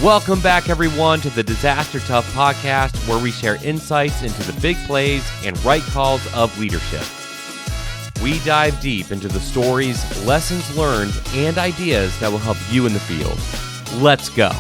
Welcome back, everyone, to the Disaster Tough podcast, where we share insights into the big plays and right calls of leadership. We dive deep into the stories, lessons learned, and ideas that will help you in the field. Let's go.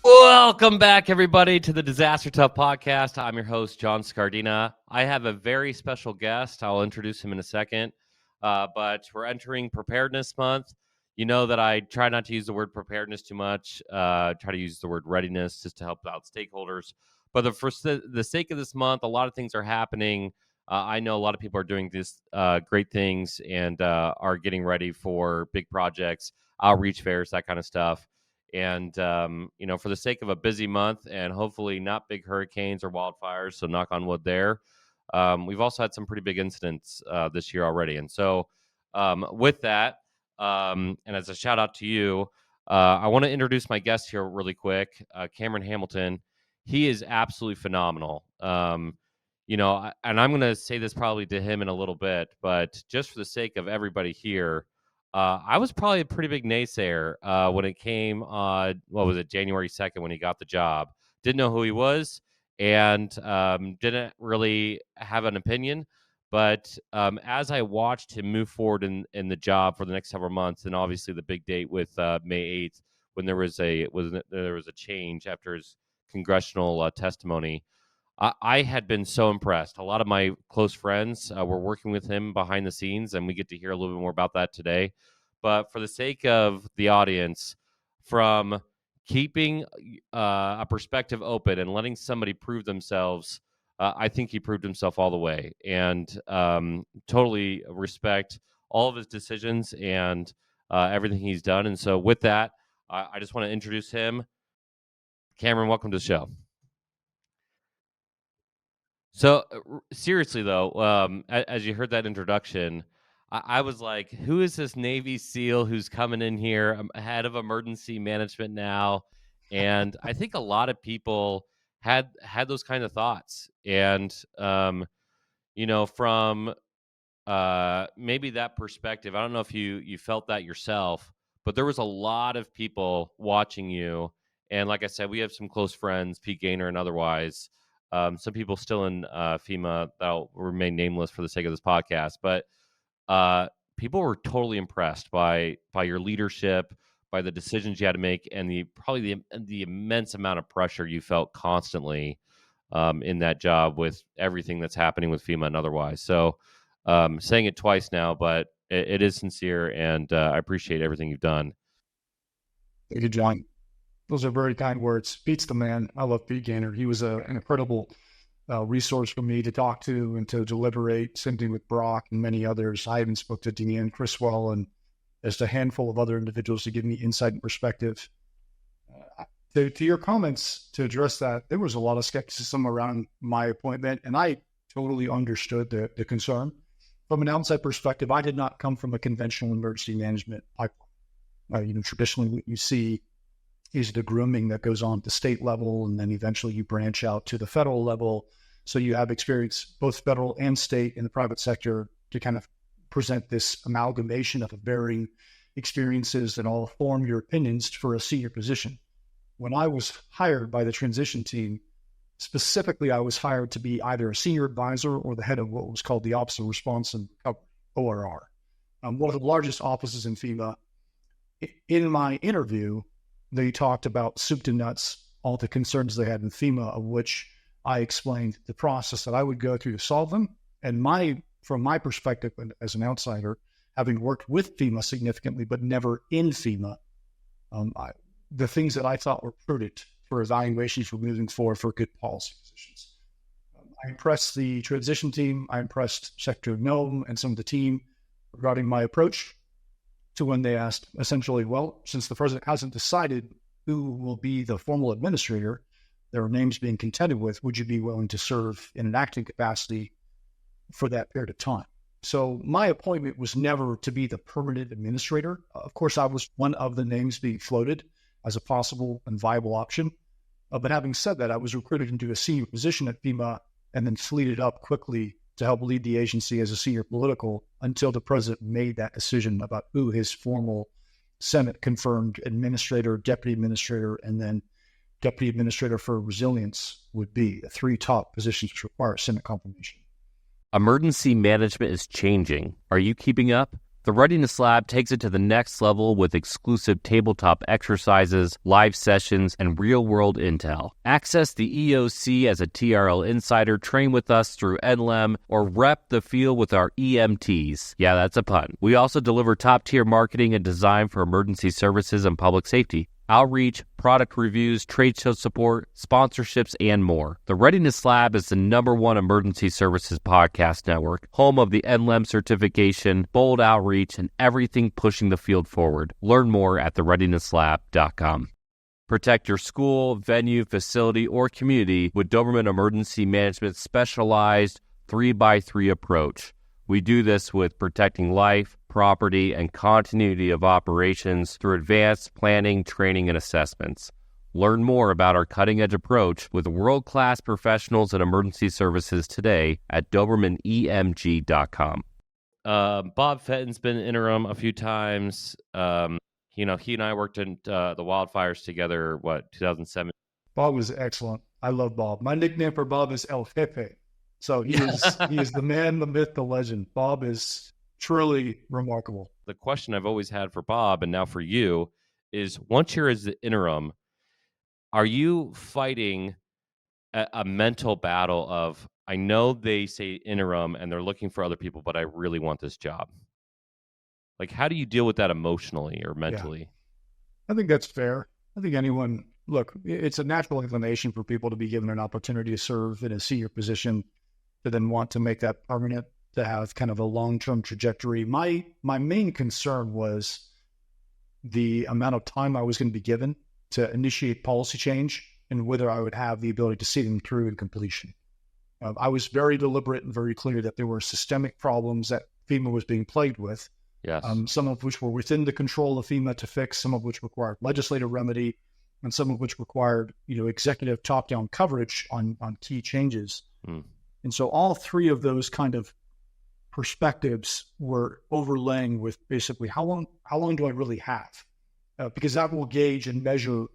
Welcome back, everybody, to the Disaster Tough podcast. I'm your host, John Scardena. I have a very special guest. I'll introduce him in a second, but we're entering Preparedness Month. You know that I try not to use the word preparedness too much, try to use the word readiness just to help out stakeholders. But for the sake of this month, a lot of things are happening. I know a lot of people are doing this great things and are getting ready for big projects, outreach fairs, that kind of stuff. And, for the sake of a busy month and hopefully not big hurricanes or wildfires, so knock on wood there, we've also had some pretty big incidents this year already. And so with that, and as a shout out to you, I want to introduce my guest here really quick, Cameron Hamilton. He is absolutely phenomenal. And I'm going to say this probably to him in a little bit, but just for the sake of everybody here, I was probably a pretty big naysayer when it came January 2nd when he got the job. Didn't know who he was and didn't really have an opinion. But as I watched him move forward in the job for the next several months, and obviously the big date with May 8th, when there was a change after his congressional testimony, I had been so impressed. A lot of my close friends were working with him behind the scenes, and we get to hear a little bit more about that today. But for the sake of the audience, from keeping a perspective open and letting somebody prove themselves, I think he proved himself all the way, and totally respect all of his decisions and everything he's done. And so with that, I just want to introduce him. Cameron, welcome to the show. So seriously, though, as you heard that introduction, I was like, who is this Navy SEAL who's coming in here? I'm head of emergency management now. And I think a lot of people had those kind of thoughts. And, from maybe that perspective, I don't know if you felt that yourself, but there was a lot of people watching you. And like I said, we have some close friends, Pete Gaynor and otherwise. Some people still in FEMA that'll remain nameless for the sake of this podcast, but people were totally impressed by your leadership, by the decisions you had to make, and the immense amount of pressure you felt constantly in that job with everything that's happening with FEMA and otherwise. So saying it twice now, but it is sincere, and I appreciate everything you've done. Thank you, John. Those are very kind words. Pete's the man. I love Pete Gaynor. He was an incredible resource for me to talk to and to deliberate. Same thing with Brock and many others. I even spoke to Deanne Criswell and just a handful of other individuals to give me insight and perspective. To your comments, to address that, there was a lot of skepticism around my appointment, and I totally understood the concern. From an outside perspective, I did not come from a conventional emergency management pipeline. Traditionally what you see is the grooming that goes on at the state level, and then eventually you branch out to the federal level. So you have experience, both federal and state in the private sector, to kind of present this amalgamation of varying experiences and all form your opinions for a senior position. When I was hired by the transition team, specifically, I was hired to be either a senior advisor or the head of what was called the Office of Response and Recovery, ORR, one of the largest offices in FEMA. In my interview, they talked about soup to nuts, all the concerns they had in FEMA, of which I explained the process that I would go through to solve them. And from my perspective as an outsider, having worked with FEMA significantly, but never in FEMA, the things that I thought were prudent for evaluations for moving forward for good policy positions. I impressed the transition team. I impressed Secretary Noem and some of the team regarding my approach to when they asked essentially, well, since the president hasn't decided who will be the formal administrator, there are names being contended with, would you be willing to serve in an acting capacity for that period of time? So my appointment was never to be the permanent administrator. Of course, I was one of the names being floated as a possible and viable option. But having said that, I was recruited into a senior position at FEMA and then fleeted up quickly to help lead the agency as a senior political until the president made that decision about who his formal Senate confirmed administrator, deputy administrator, and then deputy administrator for resilience would be the three top positions which require Senate confirmation. Emergency management is changing. Are you keeping up? The Readiness Lab takes it to the next level with exclusive tabletop exercises, live sessions, and real-world intel. Access the EOC as a TRL insider, train with us through NLEM, or rep the field with our EMTs. Yeah, that's a pun. We also deliver top-tier marketing and design for emergency services and public safety, outreach, product reviews, trade show support, sponsorships, and more. The Readiness Lab is the #1 emergency services podcast network, home of the NLEM certification, bold outreach, and everything pushing the field forward. Learn more at thereadinesslab.com. Protect your school, venue, facility, or community with Doberman Emergency Management's specialized 3x3 approach. We do this with protecting life, property, and continuity of operations through advanced planning, training, and assessments. Learn more about our cutting-edge approach with world-class professionals in emergency services today at DobermanEMG.com. Bob Fenton's been interim a few times. He and I worked in the wildfires together, 2007? Bob was excellent. I love Bob. My nickname for Bob is El Jefe. So he is the man, the myth, the legend. Bob is truly remarkable. The question I've always had for Bob, and now for you, is once you're as the interim, are you fighting a mental battle of, I know they say interim and they're looking for other people, but I really want this job? Like, how do you deal with that emotionally or mentally? Yeah. I think that's fair. I think look, it's a natural inclination for people to be given an opportunity to serve in a senior position to then want to make that permanent, to have kind of a long-term trajectory. My main concern was the amount of time I was going to be given to initiate policy change and whether I would have the ability to see them through in completion. I was very deliberate and very clear that there were systemic problems that FEMA was being plagued with. Yes. Some of which were within the control of FEMA to fix, some of which required legislative remedy, and some of which required, executive top-down coverage on key changes. And so all three of those kind of perspectives were overlaying with basically how long do I really have? Because that will gauge and measure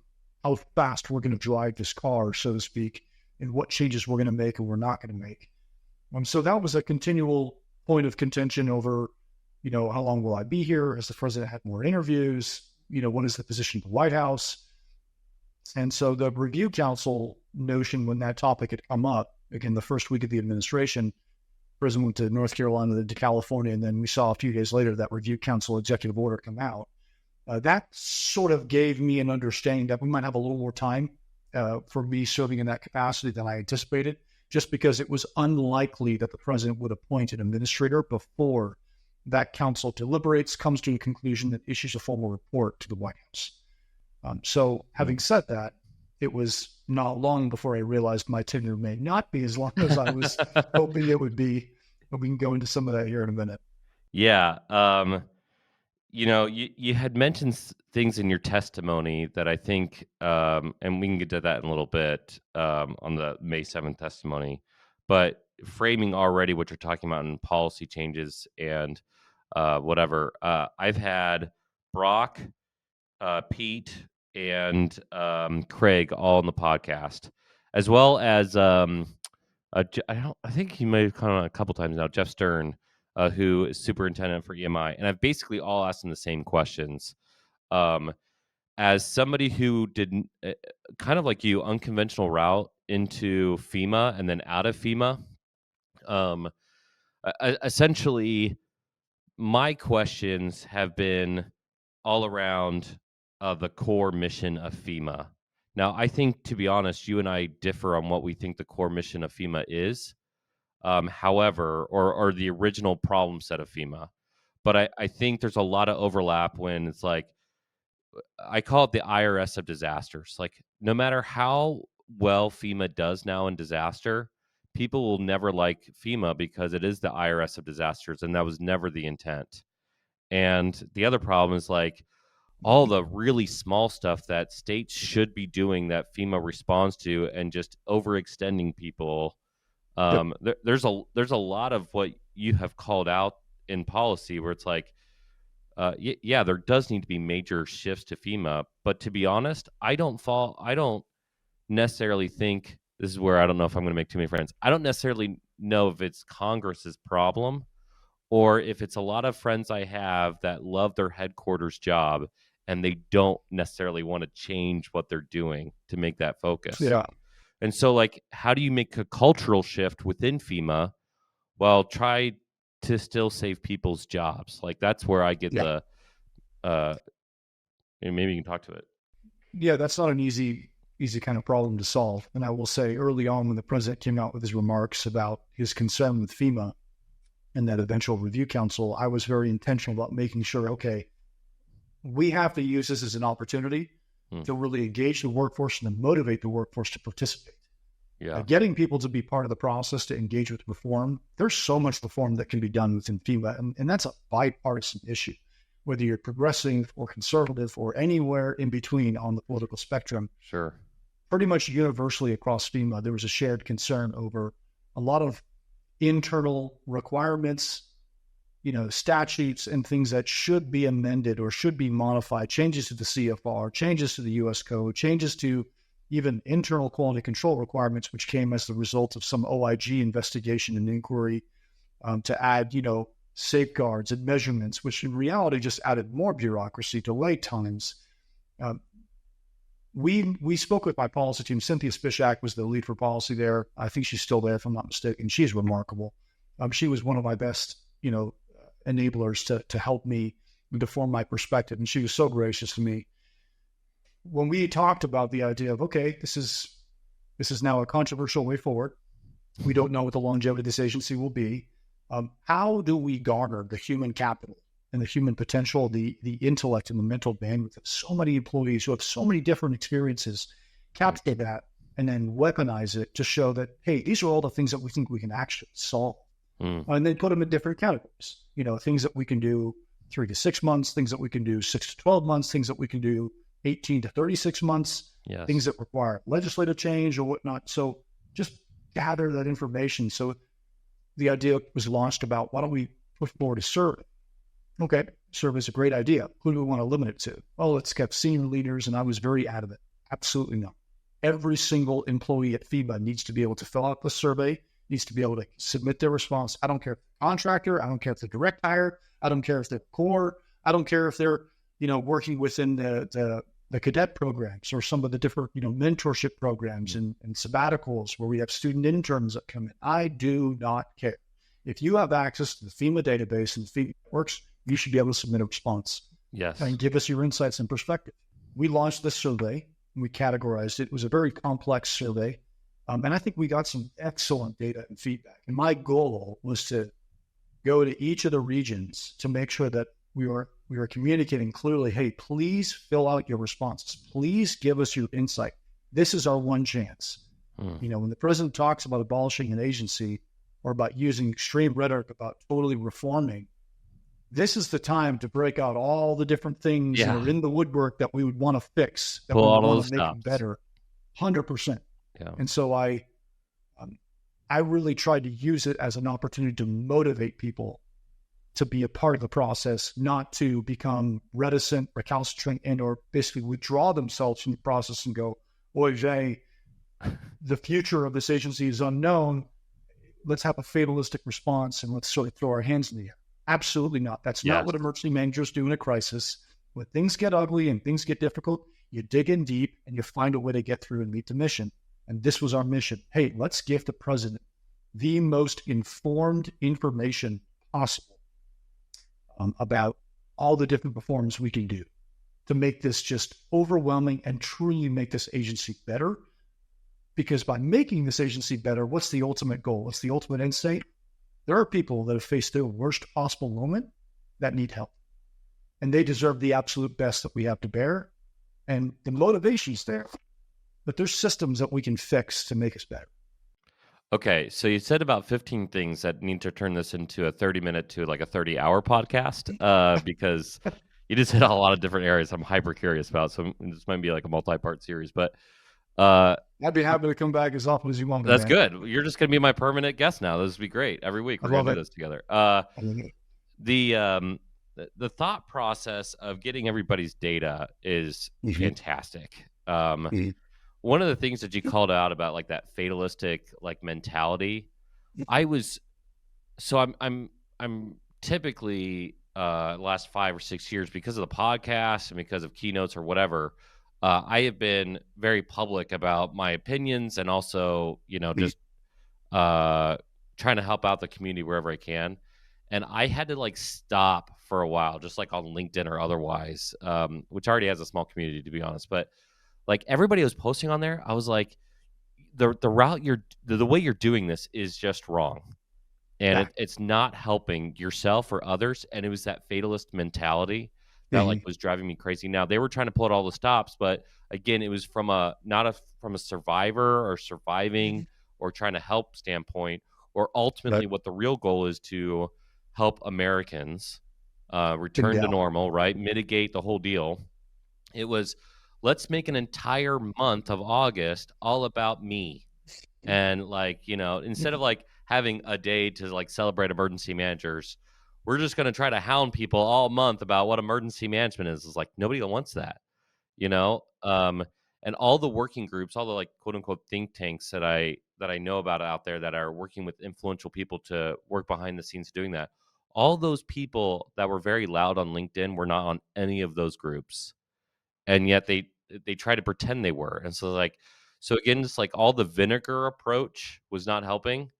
how fast we're going to drive this car, so to speak, and what changes we're going to make and we're not going to make. So that was a continual point of contention over, how long will I be here? As the president had more interviews, what is the position of the White House? And so the review council notion, when that topic had come up, again, the first week of the administration, the president went to North Carolina, then to California, and then we saw a few days later that review council executive order come out. That sort of gave me an understanding that we might have a little more time for me serving in that capacity than I anticipated, just because it was unlikely that the president would appoint an administrator before that council deliberates, comes to a conclusion, that issues a formal report to the White House. So having said that, it was not long before I realized my tenure may not be as long as I was hoping it would be. But we can go into some of that here in a minute. Yeah. You had mentioned things in your testimony that I think, and we can get to that in a little bit on the May 7th testimony, but framing already what you're talking about in policy changes and whatever. I've had Brock, Pete, and Craig all on the podcast, as well as I think he may have come on a couple times now, Jeff Stern, who is superintendent for EMI, and I've basically all asked him the same questions. As somebody who did kind of like you, unconventional route into FEMA and then out of FEMA, essentially my questions have been all around the core mission of FEMA. Now, I think, to be honest, you and I differ on what we think the core mission of FEMA is. However, or the original problem set of FEMA. But I think there's a lot of overlap when it's like, I call it the IRS of disasters. Like, no matter how well FEMA does now in disaster, people will never like FEMA because it is the IRS of disasters, and that was never the intent. And the other problem is like all the really small stuff that states should be doing that FEMA responds to, and just overextending people. There's a lot of what you have called out in policy where it's like, yeah, there does need to be major shifts to FEMA. But to be honest, I don't necessarily think this is where I don't know if I'm going to make too many friends. I don't necessarily know if it's Congress's problem or if it's a lot of friends I have that love their headquarters job and they don't necessarily want to change what they're doing to make that focus. Yeah. And so, like, how do you make a cultural shift within FEMA while try to still save people's jobs? Like, that's where I get Yeah. the, maybe you can talk to it. Yeah, that's not an easy kind of problem to solve. And I will say early on when the president came out with his remarks about his concern with FEMA and that eventual review council, I was very intentional about making sure, okay, we have to use this as an opportunity to really engage the workforce and to motivate the workforce to participate. Yeah. Getting people to be part of the process, to engage with reform. There's so much reform that can be done within FEMA, and that's a bipartisan issue. Whether you're progressive or conservative or anywhere in between on the political spectrum, Sure. pretty much universally across FEMA, there was a shared concern over a lot of internal requirements, statutes and things that should be amended or should be modified, changes to the CFR, changes to the U.S. Code, changes to even internal quality control requirements, which came as the result of some OIG investigation and inquiry to add, safeguards and measurements, which in reality just added more bureaucracy, delay times. We spoke with my policy team. Cynthia Spishak was the lead for policy there. I think she's still there, if I'm not mistaken. She's remarkable. She was one of my best, enablers to help me and to form my perspective. And she was so gracious to me. When we talked about the idea of, okay, this is now a controversial way forward. We don't know what the longevity of this agency will be. How do we garner the human capital and the human potential, the intellect and the mental bandwidth of so many employees who have so many different experiences, capture that, and then weaponize it to show that, hey, these are all the things that we think we can actually solve. And then put them in different categories. Things that we can do 3 to 6 months, things that we can do 6 to 12 months, things that we can do 18 to 36 months, things that require legislative change or whatnot. So just gather that information. So the idea was launched about, why don't we push forward a survey? Okay, survey is a great idea. Who do we want to limit it to? Well, let's get senior leaders, and I was very adamant. Absolutely not. Every single employee at FEMA needs to be able to fill out the survey, needs to be able to submit their response. I don't care if they're a contractor. I don't care if they're direct hire. I don't care if they're core. I don't care if they're, working within the cadet programs or some of the different, mentorship programs and sabbaticals where we have student interns that come in. I do not care. If you have access to the FEMA database and the FEMA works, you should be able to submit a response. Yes. And give us your insights and perspective. We launched this survey and we categorized it. It was a very complex survey. And I think we got some excellent data and feedback. And my goal was to go to each of the regions to make sure that we were communicating clearly, hey, please fill out your responses. Please give us your insight. This is our one chance. When the president talks about abolishing an agency or about using extreme rhetoric about totally reforming, this is the time to break out all the different things that are in the woodwork that we would want to fix, that we would want to make better. 100%. Yeah. And so I really tried to use it as an opportunity to motivate people to be a part of the process, not to become reticent, recalcitrant, and or basically withdraw themselves from the process and go, oy vey, the future of this agency is unknown. Let's have a fatalistic response and let's sort of throw our hands in the air. Absolutely not. That's not what emergency managers do in a crisis. When things get ugly and things get difficult, you dig in deep and you find a way to get through and meet the mission. And this was our mission. Hey, let's give the president the most informed information possible about all the different reforms we can do to make this just overwhelming and truly make this agency better. Because by making this agency better, what's the ultimate goal? What's the ultimate end state? There are people that have faced their worst possible moment that need help. And they deserve the absolute best that we have to bear. And the motivation's there. But there's systems that we can fix to make us better. Okay, so you said about 15 things that need to turn this into a 30-minute to like a 30-hour podcast because you just hit a lot of different areas I'm hyper curious about. So this might be like a multi-part series, but I'd be happy to come back as often as you want. That's good. You're just going to be my permanent guest now. This would be great. Every week we're going to do this together. the thought process of getting everybody's data is Mm-hmm. fantastic. Mm-hmm. One of the things that you called out about like that fatalistic like mentality, I was so I'm typically last 5 or 6 years, because of the podcast and because of keynotes or whatever, I have been very public about my opinions, and also just uh trying to help out the community wherever I can. And I had to like stop for a while, just like on LinkedIn or otherwise, which already has a small community, to be honest. But like everybody was posting on there, I was like, the route the way you're doing this is just wrong, and Yeah. it's not helping yourself or others. And it was that fatalist mentality that like Mm-hmm. was driving me crazy. Now they were trying to pull out all the stops, but again, it was from a not a from a survivor or surviving or trying to help standpoint, or ultimately But what the real goal is, to help Americans getting return to down. normal, right? Mitigate the whole deal. It was, let's make an entire month of August all about me. And like, instead of like having a day to like celebrate emergency managers, we're just going to try to hound people all month about what emergency management is. It's like nobody wants that, you know? And all the working groups, all the like quote unquote think tanks that I know about out there that are working with influential people to work behind the scenes doing that. All those people that were very loud on LinkedIn were not on any of those groups, and yet they try to pretend they were. And so like, so again, just like all the vinegar approach was not helping.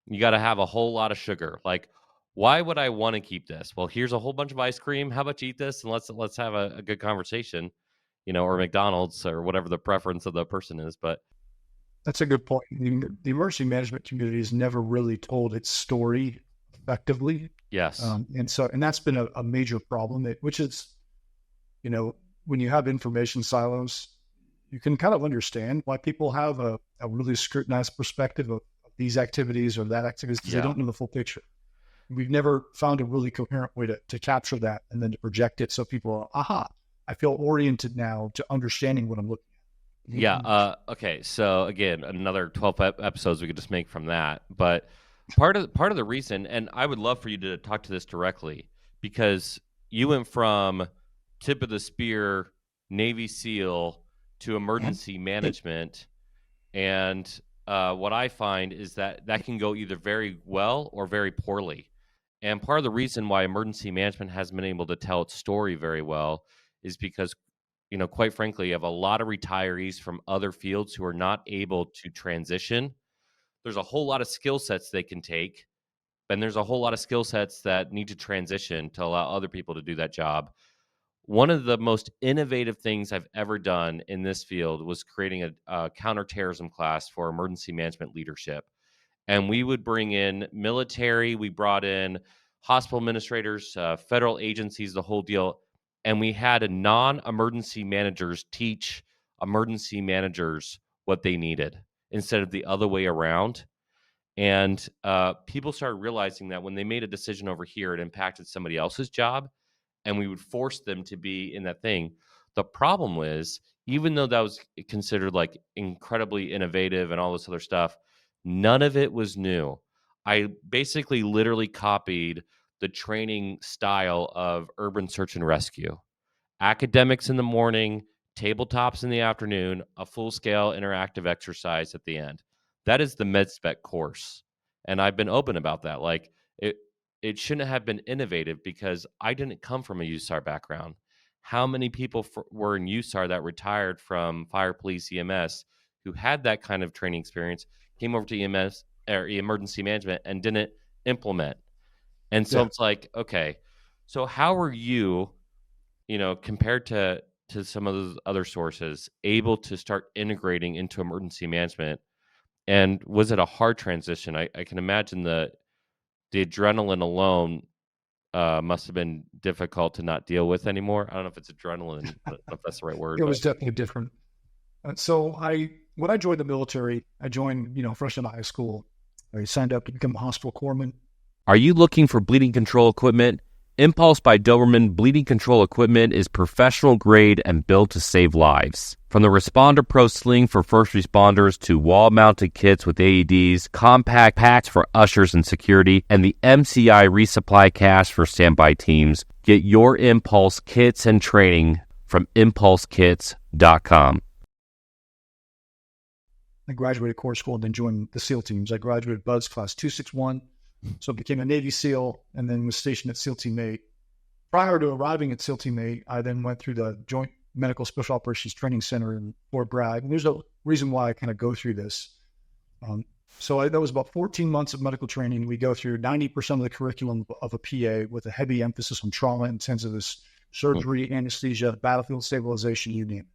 You got to have a whole lot of sugar. Like, why would I want to keep this? Well, here's a whole bunch of ice cream. How about you eat this and let's have a good conversation, or McDonald's or whatever the preference of the person is. But That's a good point. The emergency management community has never really told its story effectively. yes, And that's been a major problem, which is, when you have information silos, you can kind of understand why people have a really scrutinized perspective of these activities or that activities, because they yeah. don't know the full picture. We've never found a really coherent way to capture that and then to project it so people are, aha, I feel oriented now to understanding what I'm looking Yeah. at. Okay. So again, another 12 episodes we could just make from that. But part of the reason, and I would love for you to talk to this directly, because you went from tip of the spear Navy SEAL to emergency management, and what I find is that that can go either very well or very poorly. And part of the reason why emergency management hasn't been able to tell its story very well is because, quite frankly, you have a lot of retirees from other fields who are not able to transition. There's a whole lot of skill sets they can take, and there's a whole lot of skill sets that need to transition to allow other people to do that job. One of the most innovative things I've ever done in this field was creating a counterterrorism class for emergency management leadership. And we would bring in military, we brought in hospital administrators, federal agencies, the whole deal. And we had a non-emergency managers teach emergency managers what they needed instead of the other way around. And people started realizing that when they made a decision over here, it impacted somebody else's job, and we would force them to be in that thing. The problem was, even though that was considered like incredibly innovative and all this other stuff, none of it was new. I basically literally copied the training style of urban search and rescue. Academics in the morning, tabletops in the afternoon, a full scale interactive exercise at the end. That is the MedSpec course. And I've been open about that. Like it shouldn't have been innovative because I didn't come from a USAR background. How many people were in USAR that retired from fire, police, EMS, who had that kind of training experience, came over to EMS or emergency management and didn't implement? And so Yeah. it's like, okay, so how are you, compared to some of those other sources, able to start integrating into emergency management? And was it a hard transition? I can imagine the adrenaline alone must have been difficult to not deal with anymore. I don't know if it's adrenaline, I don't know if that's the right word, It but was definitely different. So when I joined the military, I joined, fresh out of high school. I signed up to become a hospital corpsman. are you looking for bleeding control equipment? Impulse by Doberman bleeding control equipment is professional grade and built to save lives. From the Responder Pro sling for first responders to wall-mounted kits with AEDs, compact packs for ushers and security, and the MCI resupply cache for standby teams, get your Impulse kits and training from impulsekits.com. I graduated Corps School and then joined the SEAL teams. I graduated BUDS Class 261, so became a Navy SEAL and then was stationed at SEAL Team 8. Prior to arriving at SEAL Team 8, I then went through the Joint Medical Special Operations Training Center in Fort Bragg. And there's a reason why I kind of go through this. That was about 14 months of medical training. We go through 90% of the curriculum of a PA with a heavy emphasis on trauma, intensivists, surgery, anesthesia, battlefield stabilization, you name it.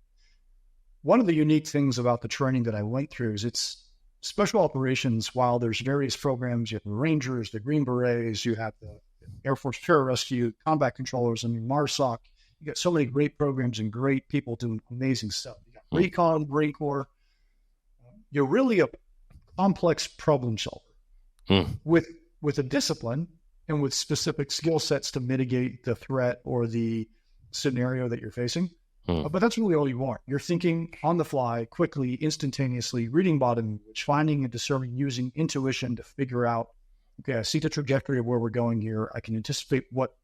One of the unique things about the training that I went through is it's special operations. While there's various programs, you have the Rangers, the Green Berets, you have the Air Force Pararescue, combat controllers, MARSOC. You got so many great programs and great people doing amazing stuff. You got Recon, Marine Corps. You're really a complex problem solver with a discipline and with specific skill sets to mitigate the threat or the scenario that you're facing. But that's really all you are. You're thinking on the fly, quickly, instantaneously, reading body language, finding and discerning, using intuition to figure out, okay, I see the trajectory of where we're going here. I can anticipate what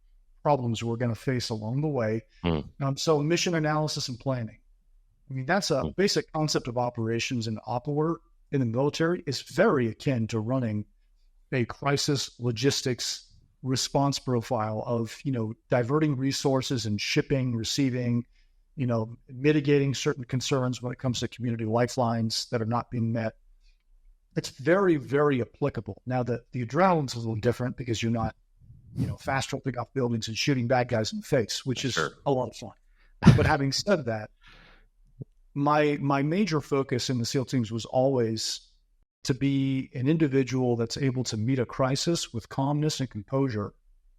problems we're going to face along the way. So mission analysis and planning. I mean, that's a basic concept of operations, and OPER in the military is very akin to running a crisis logistics response profile of, diverting resources and shipping, receiving, mitigating certain concerns when it comes to community lifelines that are not being met. It's very, very applicable. Now, the adrenaline's a little different because you're not, fast jumping off buildings and shooting bad guys in the face, which is a lot of fun. But having said that, my major focus in the SEAL teams was always to be an individual that's able to meet a crisis with calmness and composure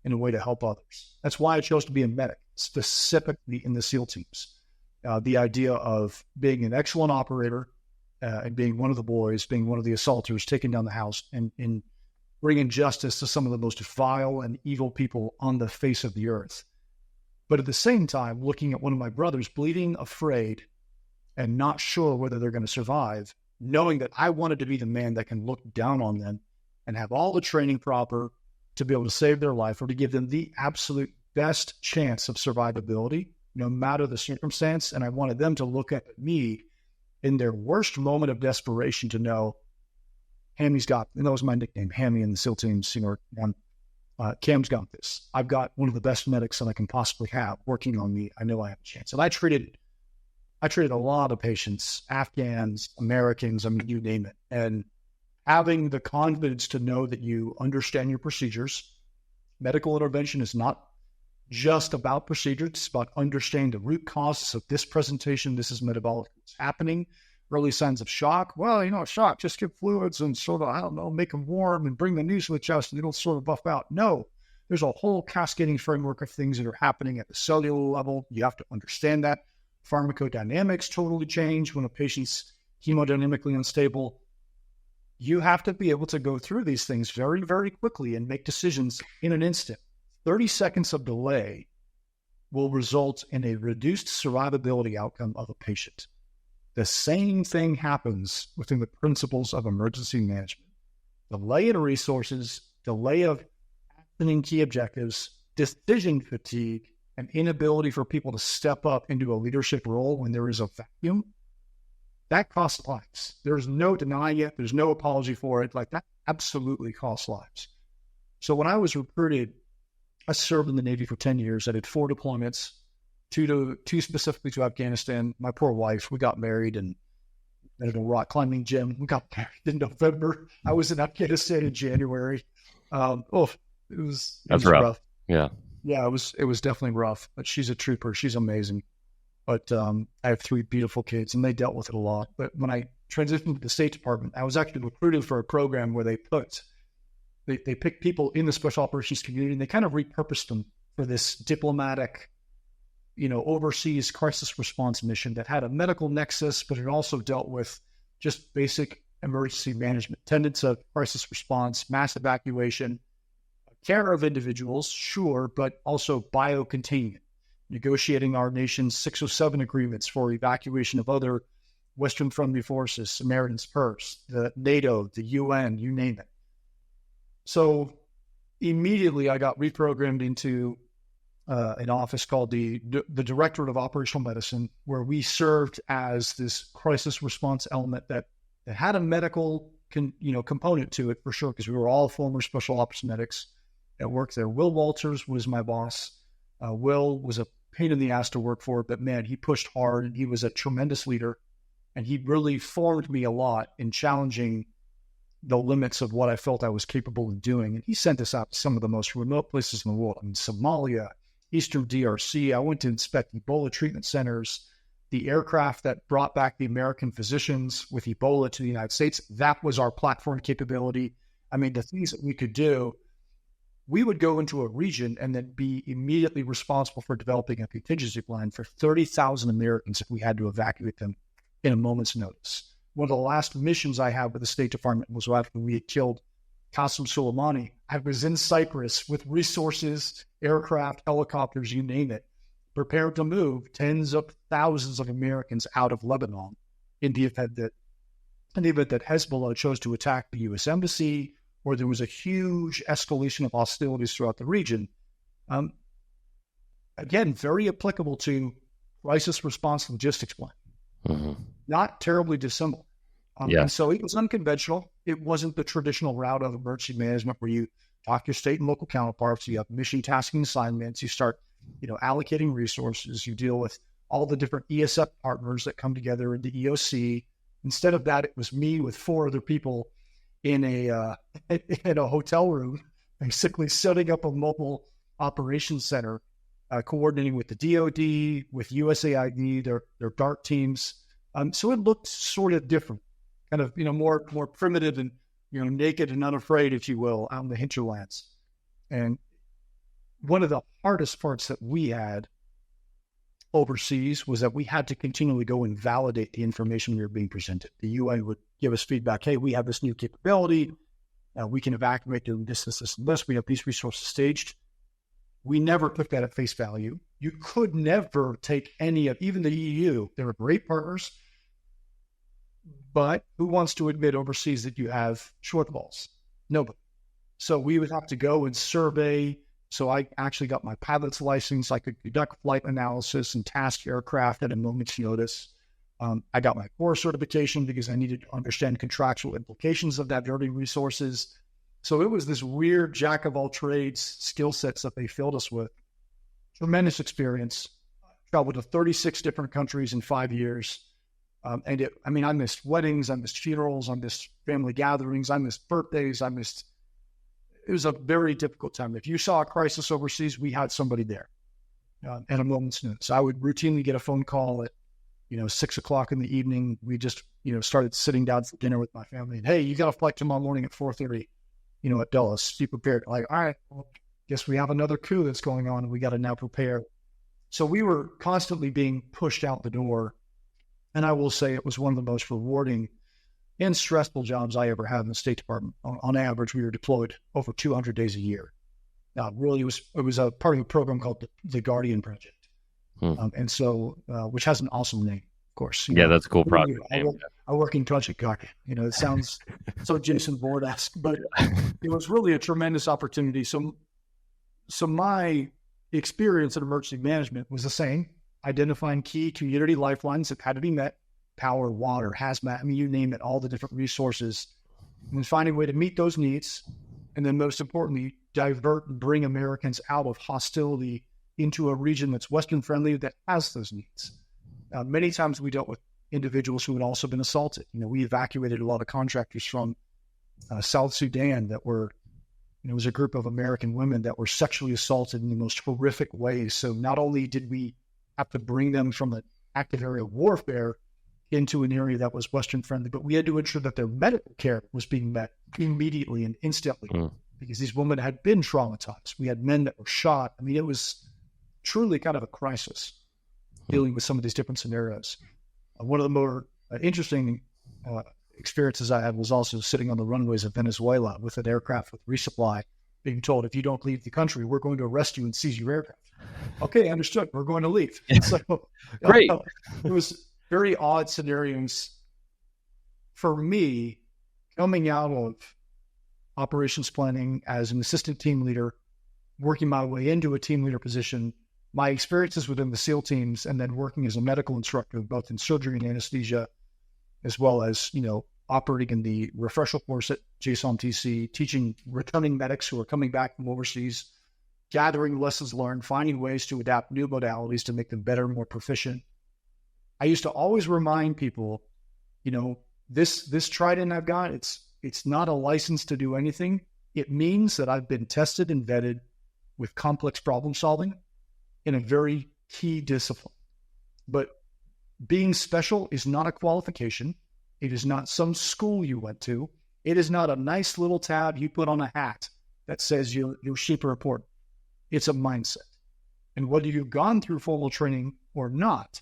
in a way to help others. That's why I chose to be a medic, specifically in the SEAL teams. The idea of being an excellent operator and being one of the boys, being one of the assaulters, taking down the house and bringing justice to some of the most vile and evil people on the face of the earth. But at the same time, looking at one of my brothers bleeding, afraid, and not sure whether they're going to survive, knowing that I wanted to be the man that can look down on them and have all the training proper to be able to save their life or to give them the absolute best chance of survivability, no matter the circumstance. And I wanted them to look at me in their worst moment of desperation to know, Hammy's got, and that was my nickname, Hammy in the SEAL teams, Cam's got this. I've got one of the best medics that I can possibly have working on me. I know I have a chance. And I treated a lot of patients, Afghans, Americans, you name it. And having the confidence to know that you understand your procedures. Medical intervention is not just about procedures. It's about understanding the root causes of this presentation. This is metabolic. What's happening? Early signs of shock. Well, shock, just give fluids and sort of, make them warm and bring the knees to the chest and it'll sort of buff out. No, there's a whole cascading framework of things that are happening at the cellular level. You have to understand that. Pharmacodynamics totally change when a patient's hemodynamically unstable. You have to be able to go through these things very, very quickly and make decisions in an instant. 30 seconds of delay will result in a reduced survivability outcome of a patient. The same thing happens within the principles of emergency management. Delay in resources, delay of actioning key objectives, decision fatigue, and inability for people to step up into a leadership role when there is a vacuum, that costs lives. There's no denying it. There's no apology for it. That absolutely costs lives. So when I was recruited, I served in the Navy for 10 years. I did 4 deployments, two specifically to Afghanistan. My poor wife, we got married and at a rock climbing gym. We got married in November. I was in Afghanistan in January. It was rough. Yeah. Yeah, it was definitely rough, but she's a trooper. She's amazing. But I have 3 beautiful kids, and they dealt with it a lot. But when I transitioned to the State Department, I was actually recruited for a program where they picked people in the special operations community, and they kind of repurposed them for this diplomatic, overseas crisis response mission that had a medical nexus, but it also dealt with just basic emergency management, tenets of crisis response, mass evacuation, care of individuals, sure, but also biocontainment, negotiating our nation's 607 agreements for evacuation of other Western-friendly forces, Samaritan's Purse, the NATO, the UN, you name it. So immediately I got reprogrammed into an office called the Directorate of Operational Medicine, where we served as this crisis response element that had a medical component to it for sure, because we were all former special ops medics that worked there. Will Walters was my boss. Will was a pain in the ass to work for, but man, he pushed hard and he was a tremendous leader. And he really formed me a lot in challenging the limits of what I felt I was capable of doing. And he sent us out to some of the most remote places in the world. I mean, Somalia, Eastern DRC. I went to inspect Ebola treatment centers, the aircraft that brought back the American physicians with Ebola to the United States. That was our platform capability. I mean, the things that we could do, we would go into a region and then be immediately responsible for developing a contingency plan for 30,000 Americans if we had to evacuate them in a moment's notice. One of the last missions I had with the State Department was after we had killed Qasem Soleimani. I was in Cyprus with resources, aircraft, helicopters, you name it, prepared to move tens of thousands of Americans out of Lebanon in the event that Hezbollah chose to attack the U.S. Embassy, or there was a huge escalation of hostilities throughout the region. Again, very applicable to crisis response logistics plan. Mm-hmm. Not terribly dissimilar. And so it was unconventional. It wasn't the traditional route of emergency management where you talk to your state and local counterparts, you have mission tasking assignments, you start, allocating resources, you deal with all the different ESF partners that come together in the EOC. Instead of that, it was me with 4 other people in a hotel room, basically setting up a mobile operations center, coordinating with the DOD, with USAID, their DART teams. So it looked sort of different, kind of, more primitive and, naked and unafraid, if you will, out in the hinterlands. And one of the hardest parts that we had overseas was that we had to continually go and validate the information we were being presented. The UN would give us feedback. Hey, we have this new capability. We can evacuate doing this, and this. We have these resources staged. We never took that at face value. You could never take any of, even the EU, they were great partners, but who wants to admit overseas that you have shortfalls? Nobody. So we would have to go and survey. So I actually got my pilot's license. I could conduct flight analysis and task aircraft at a moment's notice. I got my core certification because I needed to understand contractual implications of diverting resources. So it was this weird jack of all trades skill sets that they filled us with. Tremendous experience. Traveled to 36 different countries in 5 years. I missed weddings, I missed funerals, I missed family gatherings, I missed birthdays, it was a very difficult time. If you saw a crisis overseas, we had somebody there at a moment's notice. I would routinely get a phone call at, 6:00 in the evening. We just, started sitting down for dinner with my family. And, hey, you got a flight tomorrow morning at 4:30, at Dulles. Be prepared. Like, all right, well, guess we have another coup that's going on and we got to now prepare. So we were constantly being pushed out the door. And I will say it was one of the most rewarding and stressful jobs I ever had in the State Department. On average, we were deployed over 200 days a year. Really, it was a part of a program called the Guardian Project. And so, which has an awesome name, of course. That's a cool project. I work in Project Guardian. It sounds so Jason Bourne-esque, but it was really a tremendous opportunity. So my experience in emergency management was the same, identifying key community lifelines that had to be met, power, water, hazmat, you name it, all the different resources, and then finding a way to meet those needs. And then most importantly, divert and bring Americans out of hostility into a region that's Western friendly that has those needs. Many times we dealt with individuals who had also been assaulted. We evacuated a lot of contractors from South Sudan that were, it was a group of American women that were sexually assaulted in the most horrific ways. So not only did we have to bring them from an active area of warfare into an area that was Western friendly, but we had to ensure that their medical care was being met immediately and instantly because these women had been traumatized. We had men that were shot. It was truly kind of a crisis dealing with some of these different scenarios. One of the more interesting experiences I had was also sitting on the runways of Venezuela with an aircraft with resupply being told, if you don't leave the country, we're going to arrest you and seize your aircraft. Okay, understood. We're going to leave. So Great. it was very odd scenarios for me coming out of operations planning as an assistant team leader, working my way into a team leader position, my experiences within the SEAL teams, and then working as a medical instructor, both in surgery and anesthesia, as well as, operating in the refresher course at JSOM TC, teaching returning medics who are coming back from overseas, gathering lessons learned, finding ways to adapt new modalities to make them better, more proficient. I used to always remind people, this trident I've got, it's not a license to do anything. It means that I've been tested and vetted with complex problem solving in a very key discipline. But being special is not a qualification. It is not some school you went to. It is not a nice little tab you put on a hat that says your sheep are important. It's a mindset. And whether you've gone through formal training or not,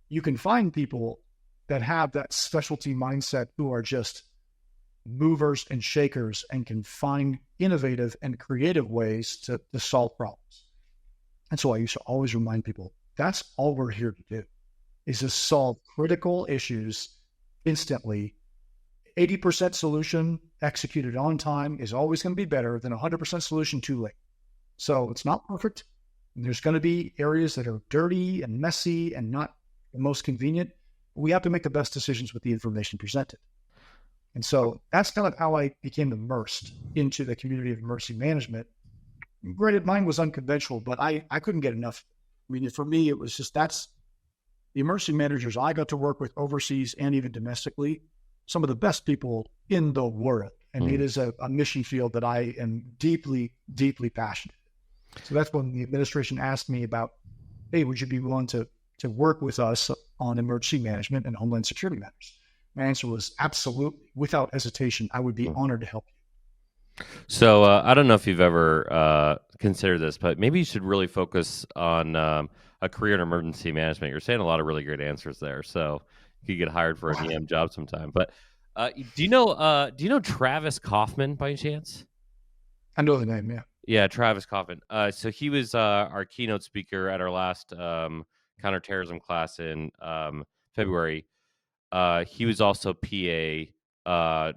you can find people that have that specialty mindset who are just movers and shakers and can find innovative and creative ways to solve problems. And so I used to always remind people, that's all we're here to do, is to solve critical issues instantly. 80% solution executed on time is always going to be better than 100% solution too late. So it's not perfect. There's going to be areas that are dirty and messy and not the most convenient. We have to make the best decisions with the information presented. And so that's kind of how I became immersed into the community of emergency management. Granted, mine was unconventional, but I couldn't get enough. I mean, for me, it was just, that's the emergency managers I got to work with overseas and even domestically, some of the best people in the world. And it is a mission field that I am deeply, deeply passionate. So that's when the administration asked me about, hey, would you be willing to work with us on emergency management and homeland security matters? My answer was absolutely, without hesitation. I would be honored to help you. So I don't know if you've ever considered this, but maybe you should really focus on a career in emergency management. You're saying a lot of really great answers there, so you could get hired for an EM job sometime. But do you know Travis Kaufman by any chance? I know the name, yeah. Yeah, Travis Kaufman. So he was our keynote speaker at our last counterterrorism class in February. He was also PA,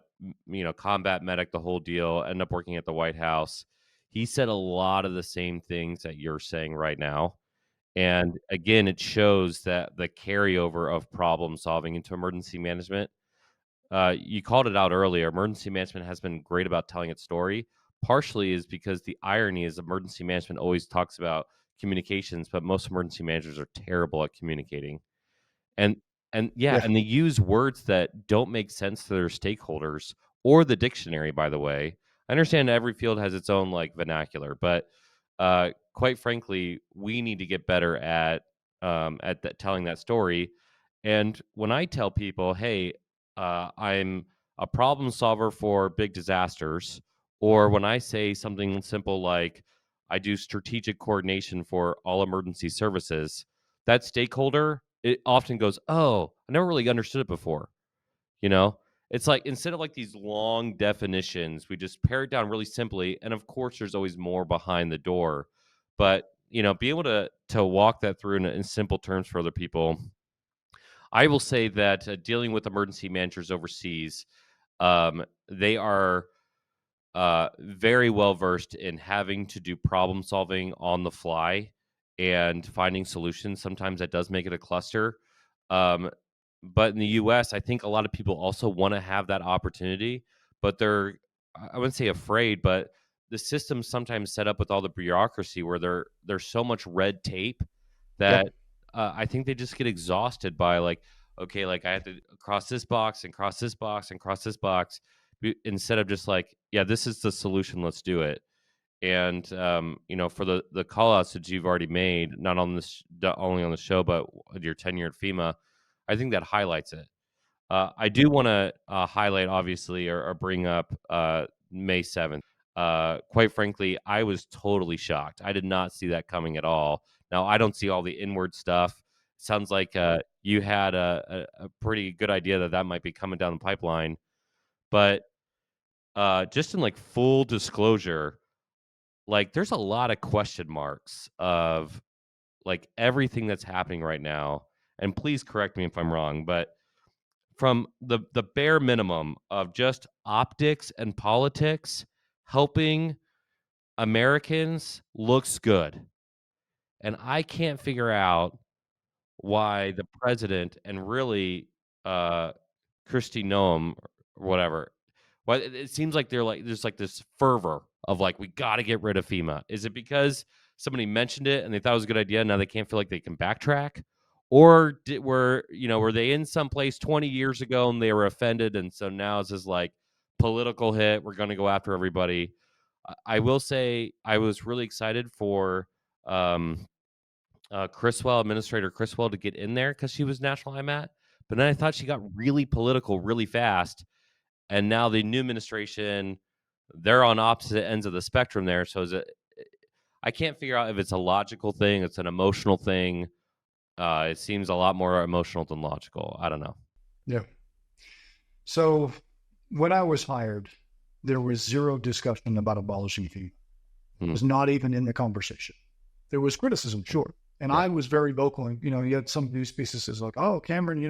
combat medic, the whole deal, ended up working at the White House. He said a lot of the same things that you're saying right now. And again, it shows that the carryover of problem solving into emergency management. You called it out earlier. Emergency management has been great about telling its story. Partially is because the irony is emergency management always talks about communications, but most emergency managers are terrible at communicating. And and they use words that don't make sense to their stakeholders or the dictionary, by the way. I understand every field has its own vernacular, but quite frankly, we need to get better at telling that story. And when I tell people, hey, I'm a problem solver for big disasters, or when I say something simple like I do strategic coordination for all emergency services, that stakeholder, it often goes, oh, I never really understood it before. It's like, instead of these long definitions, we just pare it down really simply. And of course, there's always more behind the door. But, be able to walk that through in simple terms for other people. I will say that dealing with emergency managers overseas, they are very well versed in having to do problem solving on the fly and finding solutions. Sometimes that does make it a cluster. But in the US, I think a lot of people also want to have that opportunity, but they're, I wouldn't say afraid, but the system's sometimes set up with all the bureaucracy where there's so much red tape that I think they just get exhausted by okay, I have to cross this box and cross this box and cross this box, instead of just yeah, this is the solution, let's do it. And for the call outs that you've already made, not only on the show, but your tenure at FEMA, I think that highlights it. I do want to highlight, obviously, or bring up May 7th. Quite frankly, I was totally shocked. I did not see that coming at all. Now, I don't see all the inward stuff. Sounds like you had a pretty good idea that might be coming down the pipeline. But just in full disclosure, like there's a lot of question marks of like everything that's happening right now. And please correct me if I'm wrong, but from the bare minimum of just optics and politics, helping Americans looks good. And I can't figure out why the president and really uh Christy Noem or whatever, why it seems like there's like this fervor of like we got to get rid of FEMA. Is it because somebody mentioned it and they thought it was a good idea, and now they can't feel like they can backtrack? Or were they in some place 20 years ago and they were offended, and so now it's this like political hit, we're going to go after everybody? I will say I was really excited for um Administrator Criswell, to get in there because she was national IMAT. But then I thought she got really political really fast. And now the new administration, they're on opposite ends of the spectrum there. So I can't figure out if it's a logical thing, it's an emotional thing. It seems a lot more emotional than logical. I don't know. Yeah. So when I was hired, there was zero discussion about abolishing FEMA. It was not even in the conversation. There was criticism, sure. And I was very vocal. And, you had some news pieces like, oh, Cameron,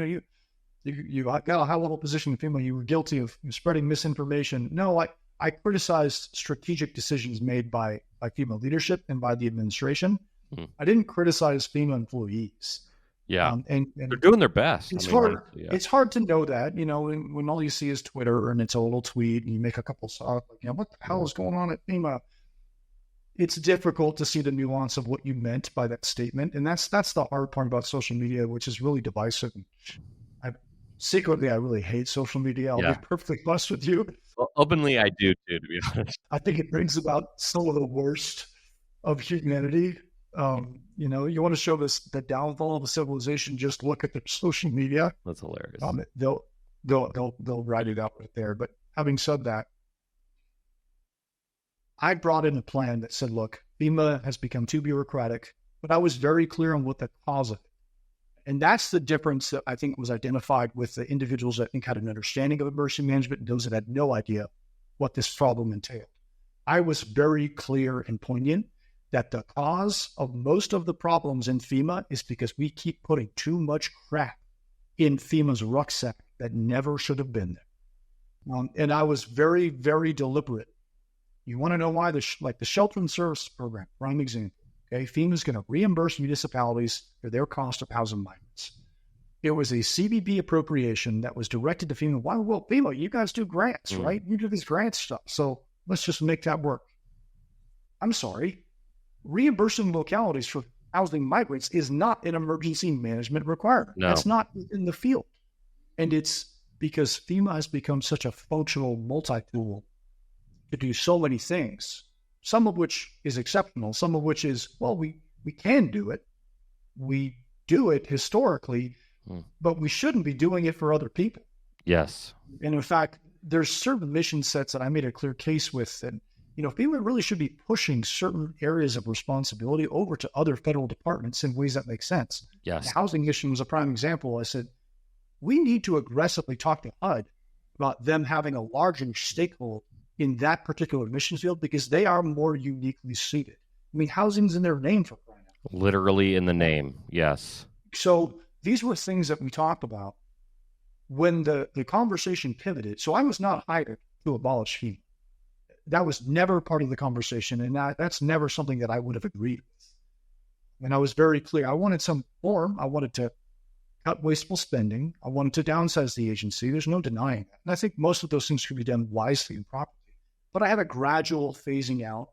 you got a high level position in FEMA. You were guilty of spreading misinformation. No, I criticized strategic decisions made by FEMA leadership and by the administration. I didn't criticize FEMA employees. Yeah. And they're doing their best. It's hard. Honestly, it's hard to know that, when all you see is Twitter and it's a little tweet and you make a couple songs, what the hell is going on at FEMA? It's difficult to see the nuance of what you meant by that statement. And that's the hard part about social media, which is really divisive. Secretly, I really hate social media. I'll be perfectly honest with you. Well, openly, I do too, to be honest. I think it brings about some of the worst of humanity. You want to show the downfall of a civilization, just look at their social media. That's hilarious. They'll write it out right there. But having said that, I brought in a plan that said, look, FEMA has become too bureaucratic, but I was very clear on what the cause of it. And that's the difference that I think was identified with the individuals that I think had an understanding of emergency management and those that had no idea what this problem entailed. I was very clear and poignant that the cause of most of the problems in FEMA is because we keep putting too much crap in FEMA's rucksack that never should have been there. And I was very, very deliberate. You want to know why? The shelter and service program, prime example. Okay, FEMA is going to reimburse municipalities for their cost of housing migrants. It was a CBB appropriation that was directed to FEMA. Why? Well, FEMA, you guys do grants, right? You do this grant stuff. So let's just make that work. I'm sorry. Reimbursing localities for housing migrants is not an emergency management requirement. No. That's not in the field. And it's because FEMA has become such a functional multi-tool to do so many things, some of which is exceptional, some of which is, well, we can do it. We do it historically, but we shouldn't be doing it for other people. Yes. And in fact, there's certain mission sets that I made a clear case with, and FEMA really should be pushing certain areas of responsibility over to other federal departments in ways that make sense. Yes. The housing issue was a prime example. I said, we need to aggressively talk to HUD about them having a larger stakehold in that particular mission field because they are more uniquely suited. I mean, housing's in their name for crying out loud. Literally in the name, yes. So these were things that we talked about when the conversation pivoted. So I was not hired to abolish FEMA. That was never part of the conversation, and that's never something that I would have agreed with. And I was very clear. I wanted some form. I wanted to cut wasteful spending. I wanted to downsize the agency. There's no denying that. And I think most of those things could be done wisely and properly. But I had a gradual phasing out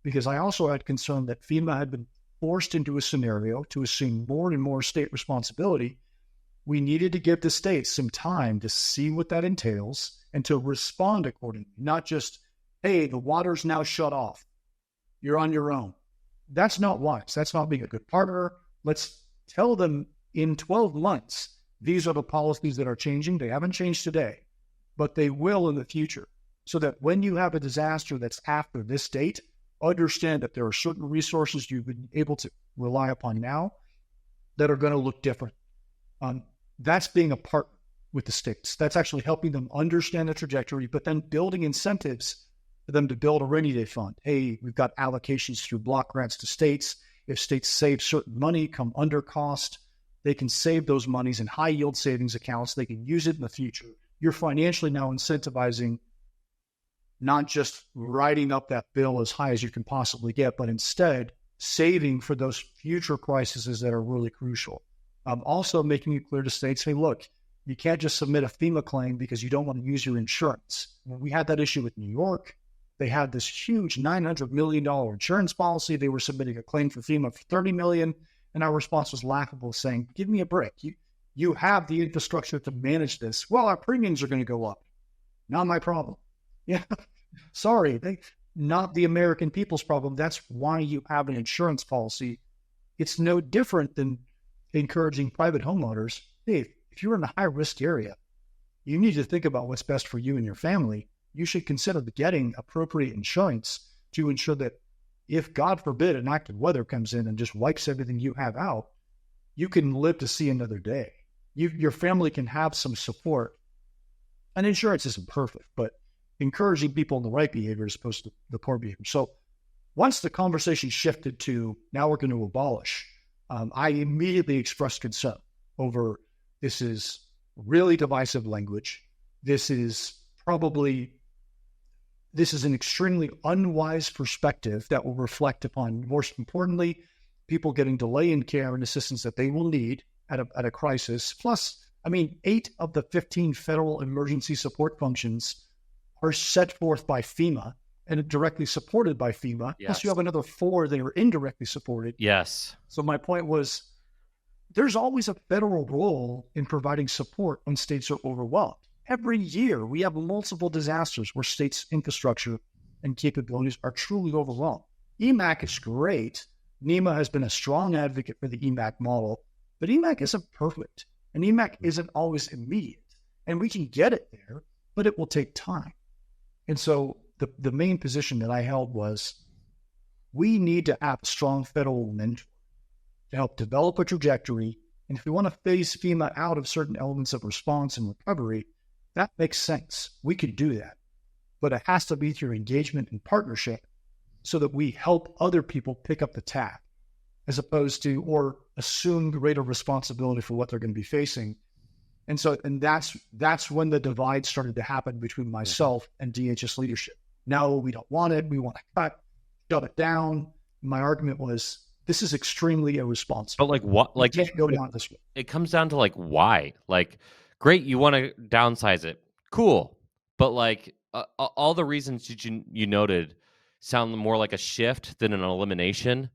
because I also had concern that FEMA had been forced into a scenario to assume more and more state responsibility. We needed to give the states some time to see what that entails and to respond accordingly, not just, hey, the water's now shut off. You're on your own. That's not wise. That's not being a good partner. Let's tell them in 12 months, these are the policies that are changing. They haven't changed today, but they will in the future. So that when you have a disaster that's after this date, understand that there are certain resources you've been able to rely upon now that are going to look different. That's being a partner with the states. That's actually helping them understand the trajectory, but then building incentives for them to build a rainy day fund. Hey, we've got allocations through block grants to states. If states save certain money, come under cost, they can save those monies in high yield savings accounts. They can use it in the future. You're financially now incentivizing not just writing up that bill as high as you can possibly get, but instead saving for those future crises that are really crucial. Also making it clear to states, hey, look, you can't just submit a FEMA claim because you don't want to use your insurance. When we had that issue with New York, they had this huge $900 million insurance policy. They were submitting a claim for FEMA for $30 million. And our response was laughable, saying, give me a break. You have the infrastructure to manage this. Well, our premiums are going to go up. Not my problem. Yeah, sorry, not the American people's problem. That's why you have an insurance policy. It's no different than encouraging private homeowners. Hey, if you're in a high-risk area, you need to think about what's best for you and your family. You should consider getting appropriate insurance to ensure that if, God forbid, an active weather comes in and just wipes everything you have out, you can live to see another day. Your family can have some support. And insurance isn't perfect, but encouraging people in the right behavior as opposed to the poor behavior. So once the conversation shifted to now we're going to abolish, I immediately expressed concern over this is really divisive language. This is an extremely unwise perspective that will reflect upon, most importantly, people getting delay in care and assistance that they will need at a crisis. Plus, 8 of the 15 federal emergency support functions are set forth by FEMA and directly supported by FEMA. Yes. Plus, you have another 4 that are indirectly supported. Yes. So my point was, there's always a federal role in providing support when states are overwhelmed. Every year, we have multiple disasters where states' infrastructure and capabilities are truly overwhelmed. EMAC is great. NEMA has been a strong advocate for the EMAC model, but EMAC isn't perfect, and EMAC isn't always immediate. And we can get it there, but it will take time. And so the main position that I held was we need to have a strong federal mentor to help develop a trajectory. And if we want to phase FEMA out of certain elements of response and recovery, that makes sense. We could do that. But it has to be through engagement and partnership so that we help other people pick up the tab as opposed to, or assume greater responsibility for what they're going to be facing. And that's when the divide started to happen between myself and DHS leadership. No, we don't want it. We want to shut it down. My argument was, this is extremely irresponsible. But like what? Like, you can't go down this way. It comes down to like why? Like, great, you want to downsize it, cool. But like all the reasons you noted sound more like a shift than an elimination.